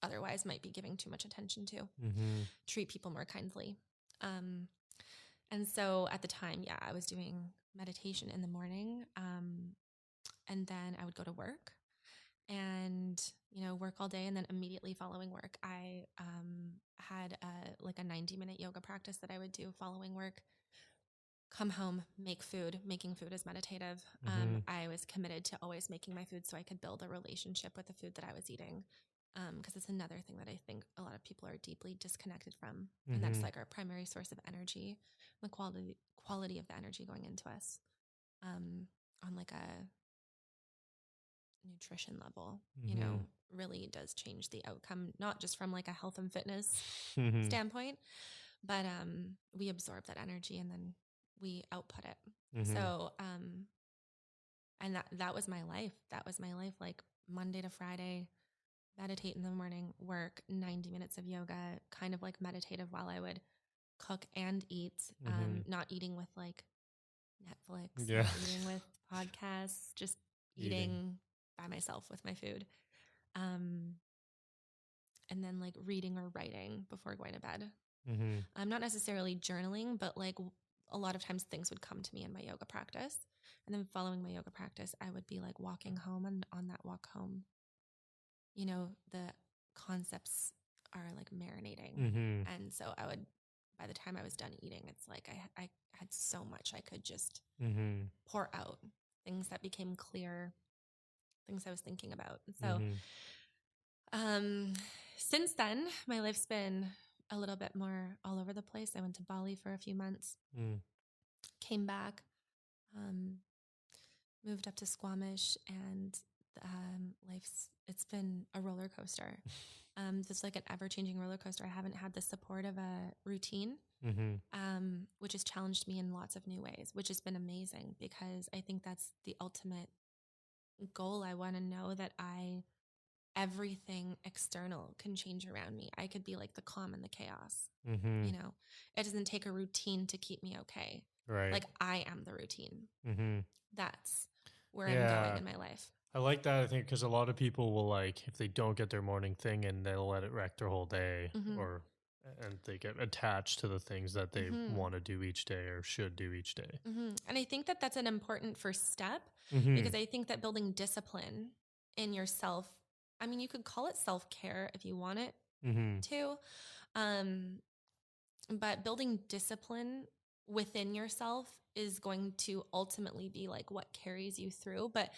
S3: otherwise might be giving too much attention to.
S2: Mm-hmm.
S3: Treat people more kindly. And so at the time, yeah, I was doing meditation in the morning. And then I would go to work and, work all day. And then immediately following work, I had a 90-minute yoga practice that I would do following work. Come home, make food. Making food is meditative.
S2: Mm-hmm.
S3: I was committed to always making my food so I could build a relationship with the food that I was eating. Because it's another thing that I think a lot of people are deeply disconnected from. And that's like our primary source of energy, the quality of the energy going into us on like a nutrition level, really does change the outcome, not just from like a health and fitness standpoint, but we absorb that energy and then we output it. So, and that was my life. That was my life, like Monday to Friday, meditate in the morning, work, 90 minutes of yoga, kind of like meditative while I would cook and eat, not eating with like Netflix, not eating with podcasts, just eating by myself with my food. And then like reading or writing before going to bed. I'm not necessarily journaling, but like a lot of times things would come to me in my yoga practice. And then following my yoga practice, I would be like walking home, and on that walk home, the concepts are like marinating. And so by the time I was done eating, it's like I had so much I could just pour out, things that became clear, things I was thinking about. So since then, my life's been a little bit more all over the place. I went to Bali for a few months, came back, moved up to Squamish, and it's been a roller coaster. It's like an ever-changing roller coaster. I haven't had the support of a routine, which has challenged me in lots of new ways, which has been amazing because I think that's the ultimate goal. I want to know that everything external can change around me. I could be like the calm and the chaos. It doesn't take a routine to keep me okay.
S2: Right.
S3: Like I am the routine. That's where I'm going in my life.
S2: I like that, I think, because a lot of people will, like, if they don't get their morning thing and they'll let it wreck their whole day, and they get attached to the things that they want to do each day or should do each day.
S3: And I think that that's an important first step because I think that building discipline in yourself, I mean, you could call it self-care if you want it to, but building discipline within yourself is going to ultimately be like what carries you through. But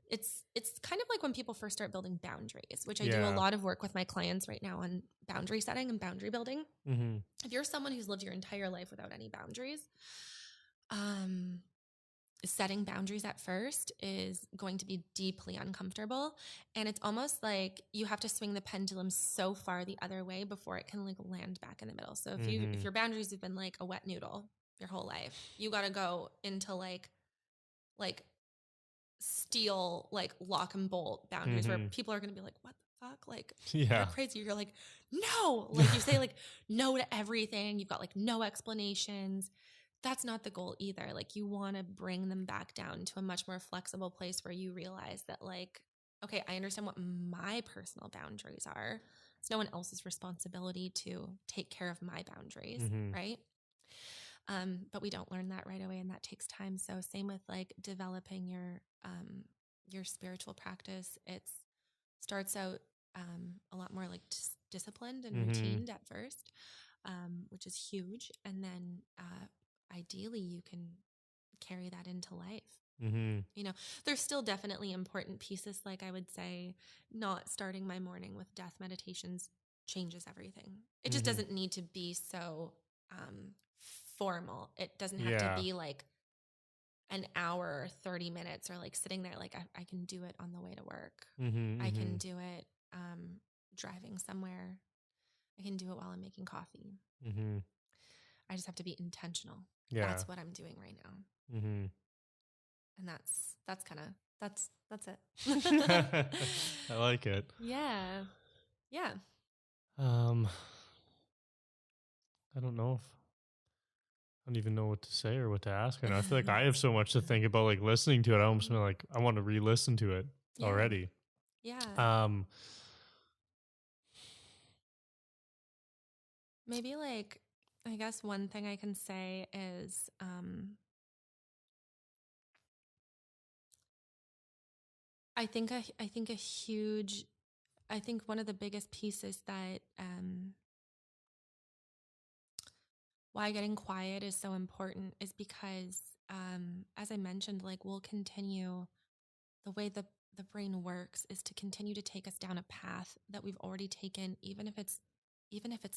S3: it's kind of like when people first start building boundaries, which I do a lot of work with my clients right now on boundary setting and boundary building. If you're someone who's lived your entire life without any boundaries, setting boundaries at first is going to be deeply uncomfortable. And it's almost like you have to swing the pendulum so far the other way before it can like land back in the middle. So if your boundaries have been like a wet noodle your whole life, you got to go into like steel, like lock and bolt boundaries where people are going to be like, what the fuck? Like, you're crazy. You're like, no, like you say like no to everything. You've got like no explanations. That's not the goal either. Like you want to bring them back down to a much more flexible place where you realize that like, okay, I understand what my personal boundaries are. It's no one else's responsibility to take care of my boundaries, right? But we don't learn that right away, and that takes time. So same with like developing your spiritual practice. It starts out a lot more like disciplined and routined at first, which is huge. And then ideally you can carry that into life. There's still definitely important pieces. Like I would say not starting my morning with death meditations changes everything. It just doesn't need to be so formal. It doesn't have to be like an hour or 30 minutes or like sitting there. Like I can do it on the way to work. I can do it driving somewhere. I can do it while I'm making coffee. I just have to be intentional. That's what I'm doing right now. And that's kind of That's it.
S2: I like it.
S3: Yeah. Yeah.
S2: I don't know if I don't even know what to say or what to ask. And I feel like I have so much to think about, like listening to it. I almost feel like I want to re-listen to it
S3: Yeah.
S2: already.
S3: Yeah. Maybe like, I guess one thing I can say is, I think one of the biggest pieces that, why getting quiet is so important is because, as I mentioned, like we'll continue the way the brain works is to continue to take us down a path that we've already taken, even if it's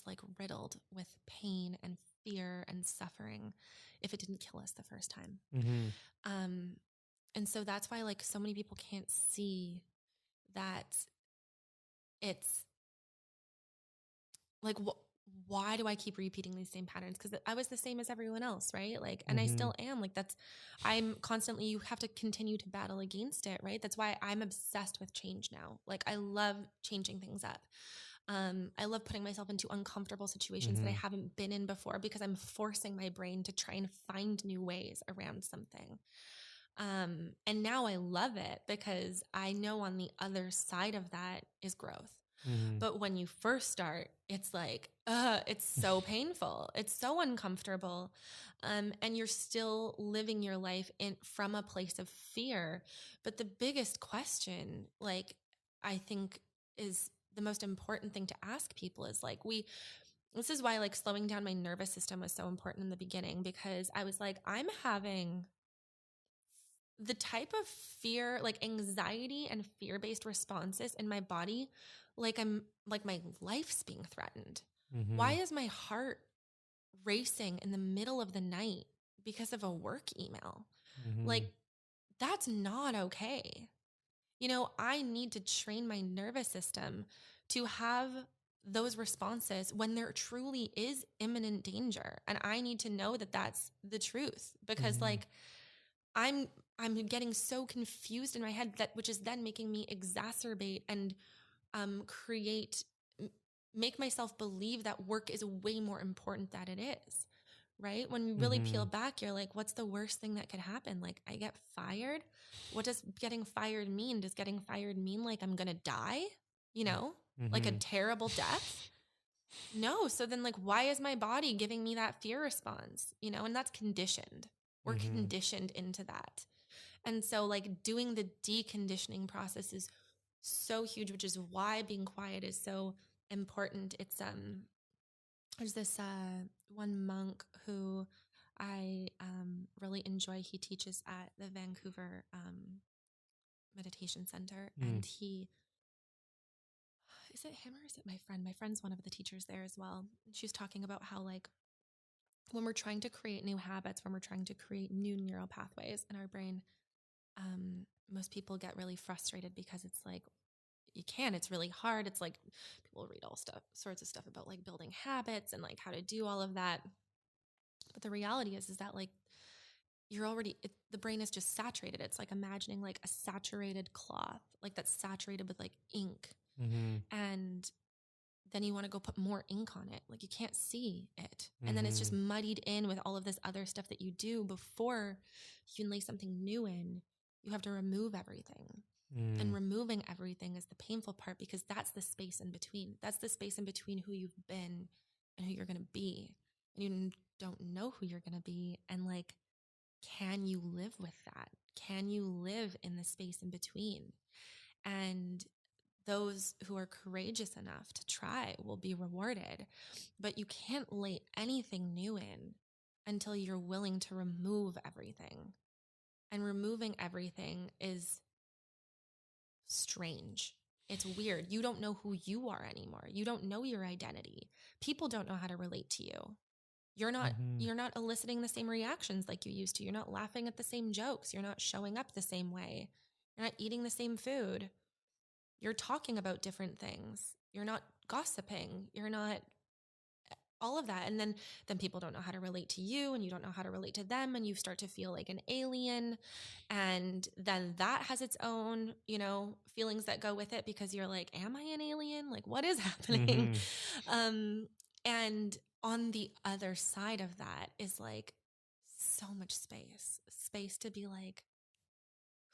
S3: like riddled with pain and fear and suffering, if it didn't kill us the first time. Um, and so that's why like so many people can't see that it's like, why do I keep repeating these same patterns? Because I was the same as everyone else, right? Like, and I still am. Like, I'm constantly, you have to continue to battle against it, right? That's why I'm obsessed with change now. Like, I love changing things up. I love putting myself into uncomfortable situations that I haven't been in before because I'm forcing my brain to try and find new ways around something. And now I love it because I know on the other side of that is growth. But when you first start, it's like, it's so painful. It's so uncomfortable. And you're still living your life from a place of fear. But the biggest question, like, I think is the most important thing to ask people is like, this is why like slowing down my nervous system was so important in the beginning, because I was like, I'm having the type of fear, like anxiety and fear-based responses in my body, like my life's being threatened. Why is my heart racing in the middle of the night because of a work email? Like, that's not okay. You know, I need to train my nervous system to have those responses when there truly is imminent danger. And I need to know that that's the truth, because like, I'm getting so confused in my head, that which is then making me exacerbate and make myself believe that work is way more important than it is. Right? When you really peel back, you're like, what's the worst thing that could happen? Like, I get fired. What does getting fired mean? Does getting fired mean like I'm gonna die? You know, like a terrible death? No. So then, like, why is my body giving me that fear response? You know, and that's conditioned. We're conditioned into that. And so, like, doing the deconditioning process is so huge, which is why being quiet is so important. It's there's this one monk who I really enjoy. He teaches at the Vancouver Meditation Center, and is it him or is it my friend? My friend's one of the teachers there as well. She's talking about how, like, when we're trying to create new habits, when we're trying to create new neural pathways in our brain, most people get really frustrated because it's like, it's really hard. It's like people read sorts of stuff about like building habits and like how to do all of that. But the reality is that like the brain is just saturated. It's like imagining like a saturated cloth, like that's saturated with like ink. And then you want to go put more ink on it. Like you can't see it. And then it's just muddied in with all of this other stuff that you do before you can lay something new in. You have to remove everything. And removing everything is the painful part, because that's the space in between. That's the space in between who you've been and who you're going to be. And you don't know who you're going to be. And like, can you live with that? Can you live in the space in between? And those who are courageous enough to try will be rewarded. But you can't lay anything new in until you're willing to remove everything. And removing everything is strange. It's weird. You don't know who you are anymore. You don't know your identity. People don't know how to relate to you. You're not eliciting the same reactions like you used to. You're not laughing at the same jokes. You're not showing up the same way. You're not eating the same food. You're talking about different things. You're not gossiping. You're not all of that. And then people don't know how to relate to you, and you don't know how to relate to them, and you start to feel like an alien. And then that has its own, feelings that go with it, because you're like, am I an alien? Like, what is happening? And on the other side of that is like so much space to be like,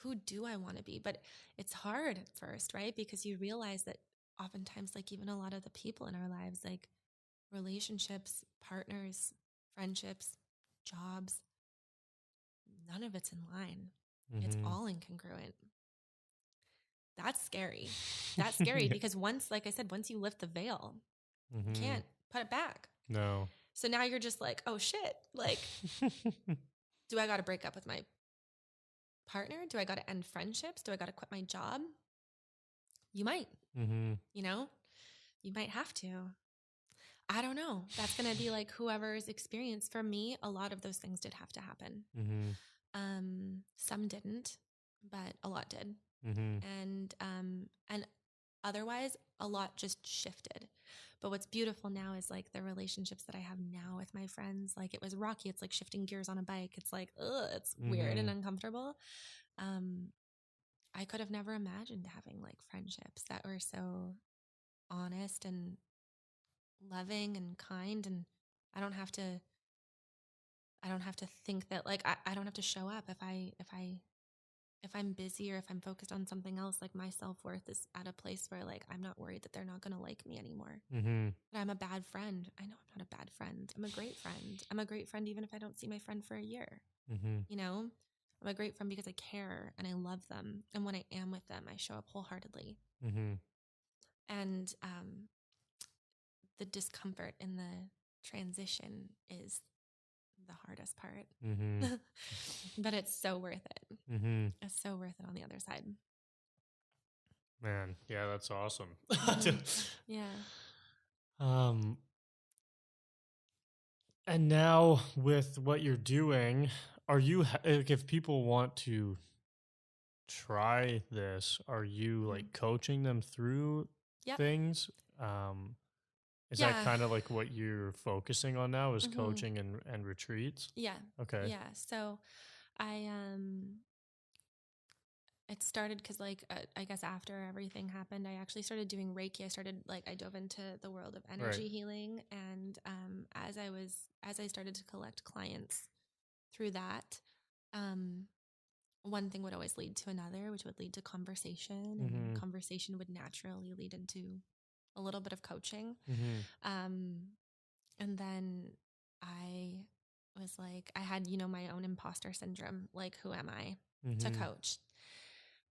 S3: who do I want to be? But it's hard at first, right? Because you realize that oftentimes, like, even a lot of the people in our lives, like relationships, partners, friendships, jobs, none of it's in line. It's all incongruent. That's scary. That's scary because once, like I said, once you lift the veil, you can't put it back.
S2: No.
S3: So now you're just like, oh shit. Like, do I got to break up with my partner? Do I got to end friendships? Do I got to quit my job? You might, you might have to. I don't know. That's going to be like whoever's experience. For me, a lot of those things did have to happen. Some didn't, but a lot did. And otherwise a lot just shifted. But what's beautiful now is like the relationships that I have now with my friends. Like, it was rocky. It's like shifting gears on a bike. It's like, it's weird and uncomfortable. I could have never imagined having like friendships that were so honest and loving and kind. And I don't have to think that, like, I don't have to show up if I'm busy or if I'm focused on something else. Like, my self-worth is at a place where, like, I'm not worried that they're not going to like me anymore. That I'm a bad friend. I know I'm not a bad friend. I'm a great friend. I'm a great friend even if I don't see my friend for a year. I'm a great friend because I care and I love them. And when I am with them, I show up wholeheartedly. And the discomfort in the transition is the hardest part. But it's so worth it. It's so worth it on the other side.
S2: Man, yeah, that's awesome.
S3: Yeah.
S2: And now with what you're doing, are you, like, if people want to try this, are you like coaching them through things? Is that kind of like what you're focusing on now, is coaching and retreats?
S3: Yeah.
S2: Okay.
S3: Yeah. So it started because, like, I guess after everything happened, I actually started doing Reiki. I dove into the world of energy healing. And as I started to collect clients through that, one thing would always lead to another, which would lead to conversation, and conversation would naturally lead into a little bit of coaching. And then I was like, I had, my own imposter syndrome. Like, who am I to coach?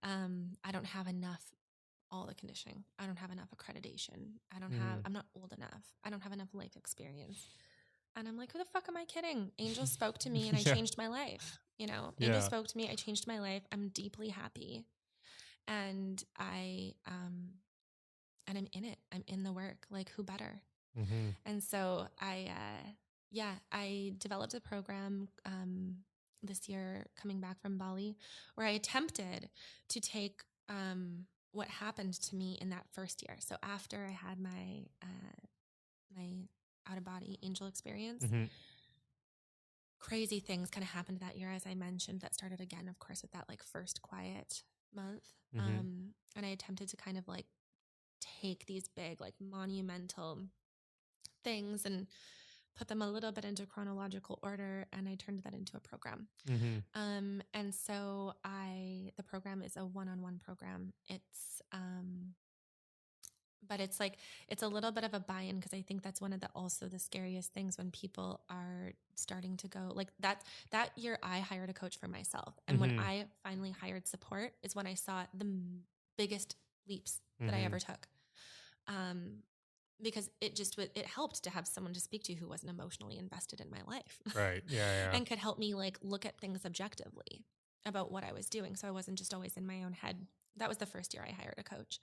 S3: I don't have enough, all the conditioning. I don't have enough accreditation. I'm not old enough. I don't have enough life experience. And I'm like, who the fuck am I kidding? Angel spoke to me and I changed my life. Angel spoke to me. I changed my life. I'm deeply happy. And I'm in it. I'm in the work. Like, who better? And so I developed a program this year coming back from Bali, where I attempted to take what happened to me in that first year. So after I had my out of body angel experience, crazy things kind of happened that year, as I mentioned, that started again, of course, with that like first quiet month. And I attempted to kind of like take these big, like monumental things and put them a little bit into chronological order, and I turned that into a program. And so the program is a one-on-one program. It's but it's like, it's a little bit of a buy-in, because I think that's one of the scariest things when people are starting to go like that year. I hired a coach for myself. And when I finally hired support is when I saw the biggest leaps that I ever took. Because it helped to have someone to speak to who wasn't emotionally invested in my life.
S2: Right. Yeah.
S3: And could help me like look at things objectively about what I was doing. So I wasn't just always in my own head. That was the first year I hired a coach.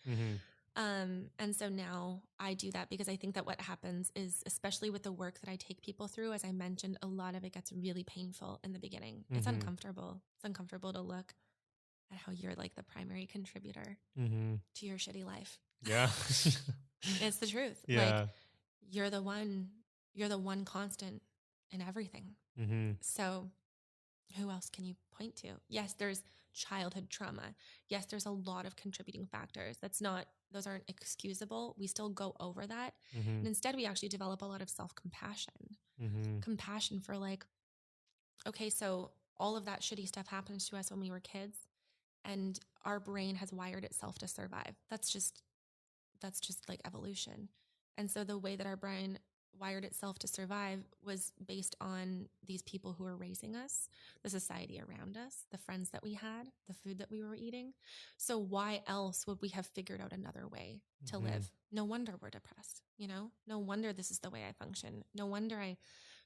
S3: And so now I do that because I think that what happens is, especially with the work that I take people through, as I mentioned, a lot of it gets really painful in the beginning. It's uncomfortable. It's uncomfortable to look at how you're like the primary contributor to your shitty life.
S2: Yeah.
S3: It's the truth.
S2: Yeah.
S3: Like, you're the one you're the one constant in everything.
S2: Mm-hmm.
S3: So who else can you point to? Yes, there's childhood trauma. Yes, there's a lot of contributing factors. Those aren't excusable. We still go over that.
S2: Mm-hmm.
S3: And instead, we actually develop a lot of self-compassion.
S2: Mm-hmm.
S3: Compassion for like, okay, so all of that shitty stuff happens to us when we were kids, and our brain has wired itself to survive. That's just like evolution. And so the way that our brain wired itself to survive was based on these people who were raising us, the society around us, the friends that we had, the food that we were eating. So why else would we have figured out another way to
S2: Mm-hmm.
S3: live? No wonder we're depressed, No wonder this is the way I function. No wonder I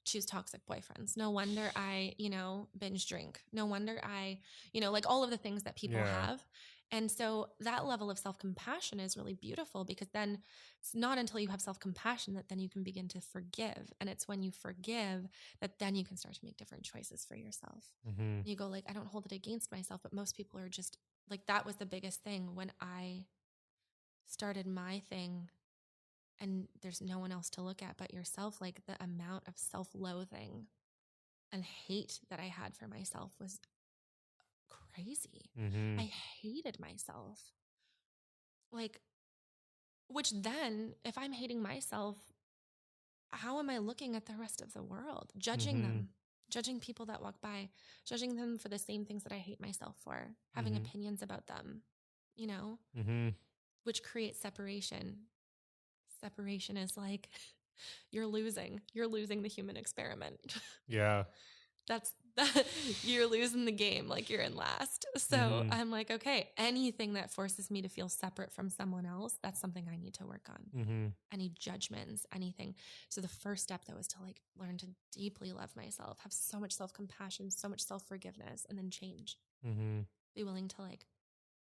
S3: choose toxic boyfriends. No wonder I, binge drink. No wonder I, like all of the things that people have. And so that level of self-compassion is really beautiful, because then it's not until you have self-compassion that then you can begin to forgive. And it's when you forgive that then you can start to make different choices for yourself.
S2: Mm-hmm.
S3: You go like, I don't hold it against myself, but most people are just like, that was the biggest thing when I started my thing, and there's no one else to look at but yourself. Like the amount of self-loathing and hate that I had for myself was crazy.
S2: Mm-hmm.
S3: I hated myself. Like, which then, if I'm hating myself, how am I looking at the rest of the world? Judging them, judging people that walk by, judging them for the same things that I hate myself for, having opinions about them, which creates separation. Separation is like, you're losing the human experiment.
S2: Yeah.
S3: You're losing the game, like you're in last. So I'm like, okay, anything that forces me to feel separate from someone else, that's something I need to work on. Any judgments, anything. So the first step though is to like learn to deeply love myself, have so much self-compassion, so much self-forgiveness, and then change. Be willing to like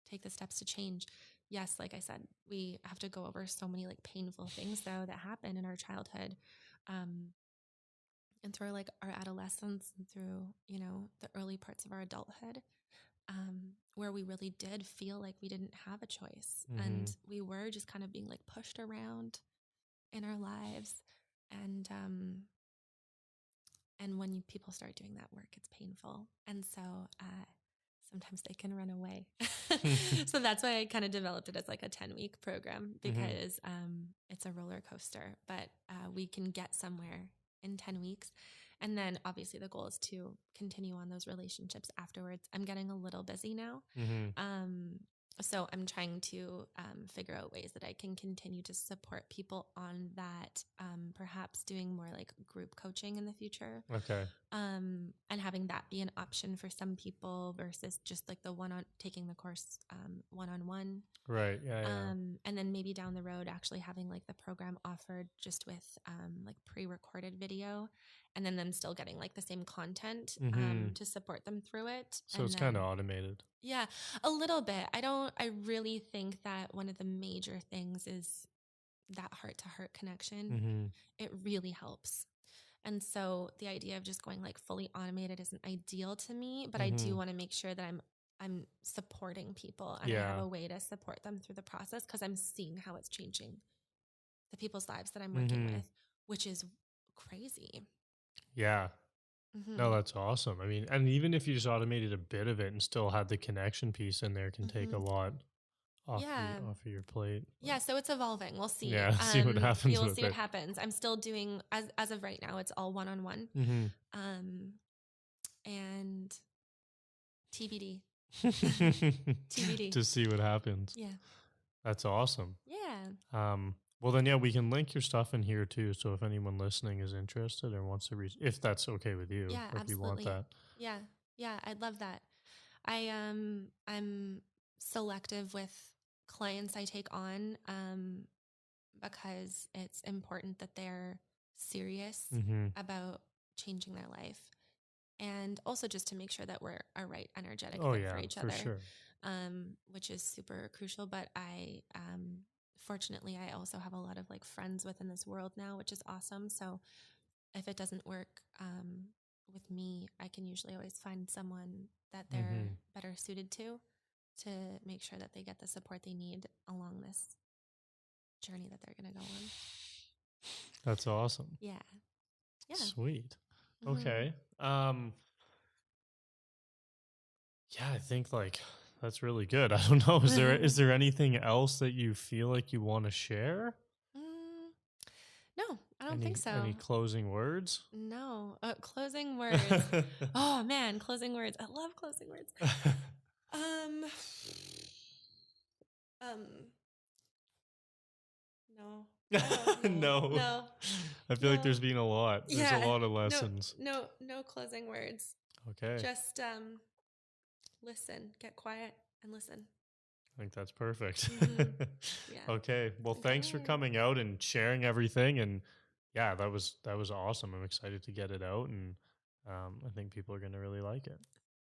S3: take the steps to change. Yes, like I said, we have to go over so many like painful things though that happen in our childhood. And through like our adolescence and through, the early parts of our adulthood, where we really did feel like we didn't have a choice. And we were just kind of being like pushed around in our lives. And when people start doing that work, it's painful. And so sometimes they can run away. So that's why I kind of developed it as like a 10-week program, because it's a roller coaster, but we can get somewhere in 10 weeks. And then obviously the goal is to continue on those relationships afterwards. I'm getting a little busy now. So I'm trying to figure out ways that I can continue to support people on that, perhaps doing more like group coaching in the future.
S2: Okay.
S3: And having that be an option for some people versus just like taking the course one-on-one.
S2: Right. Yeah.
S3: And then maybe down the road actually having like the program offered just with like pre-recorded video, and then them still getting like the same content to support them through it.
S2: So it's kind of automated.
S3: Yeah, a little bit. I really think that one of the major things is that heart-to-heart connection. It really helps. And so the idea of just going like fully automated isn't ideal to me, but I do want to make sure that I'm supporting people, and I have a way to support them through the process, because I'm seeing how it's changing the people's lives that I'm working with, which is crazy.
S2: Yeah. No, that's awesome. I mean, and even if you just automated a bit of it and still had the connection piece in there, can take a lot off of your plate.
S3: Yeah, so it's evolving. We'll see.
S2: Yeah, see what happens.
S3: We'll see what happens. I'm still doing, as of right now, it's all one-on-one. And TBD. TBD.
S2: To see what happens.
S3: Yeah.
S2: That's awesome.
S3: Yeah.
S2: Well, then, yeah, we can link your stuff in here too. So if anyone listening is interested or wants to reach, if that's okay with you,
S3: yeah,
S2: if you want that.
S3: Yeah. Yeah. I'd love that. I'm selective with clients I take on, because it's important that they're serious about changing their life. And also just to make sure that we're a right energetic fit for each other,
S2: sure.
S3: Which is super crucial. But fortunately, I also have a lot of like friends within this world now, which is awesome. So if it doesn't work with me, I can usually always find someone that they're better suited to make sure that they get the support they need along this journey that they're going to go on.
S2: That's awesome.
S3: Yeah. Yeah.
S2: Sweet.
S3: Mhm.
S2: Okay. Yeah, I think like that's really good. I don't know. Is there anything else that you feel like you want to share?
S3: Mm, no, I don't think so.
S2: Any closing words?
S3: No. Closing words. Oh man, closing words. I love closing words. Um, um, no. I don't know.
S2: No.
S3: No.
S2: I feel like
S3: No.
S2: there's been a lot. There's a
S3: Yeah.
S2: lot of
S3: No.
S2: lessons.
S3: No closing words.
S2: Okay.
S3: Just listen. Get quiet and listen.
S2: I think that's perfect.
S3: Yeah.
S2: Okay. Well, thanks for
S3: Okay.
S2: coming out and sharing everything. And yeah, that was awesome. I'm excited to get it out, and I think people are going to really like it.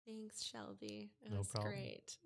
S3: Thanks, Shelby. It
S2: No
S3: was
S2: problem.
S3: great.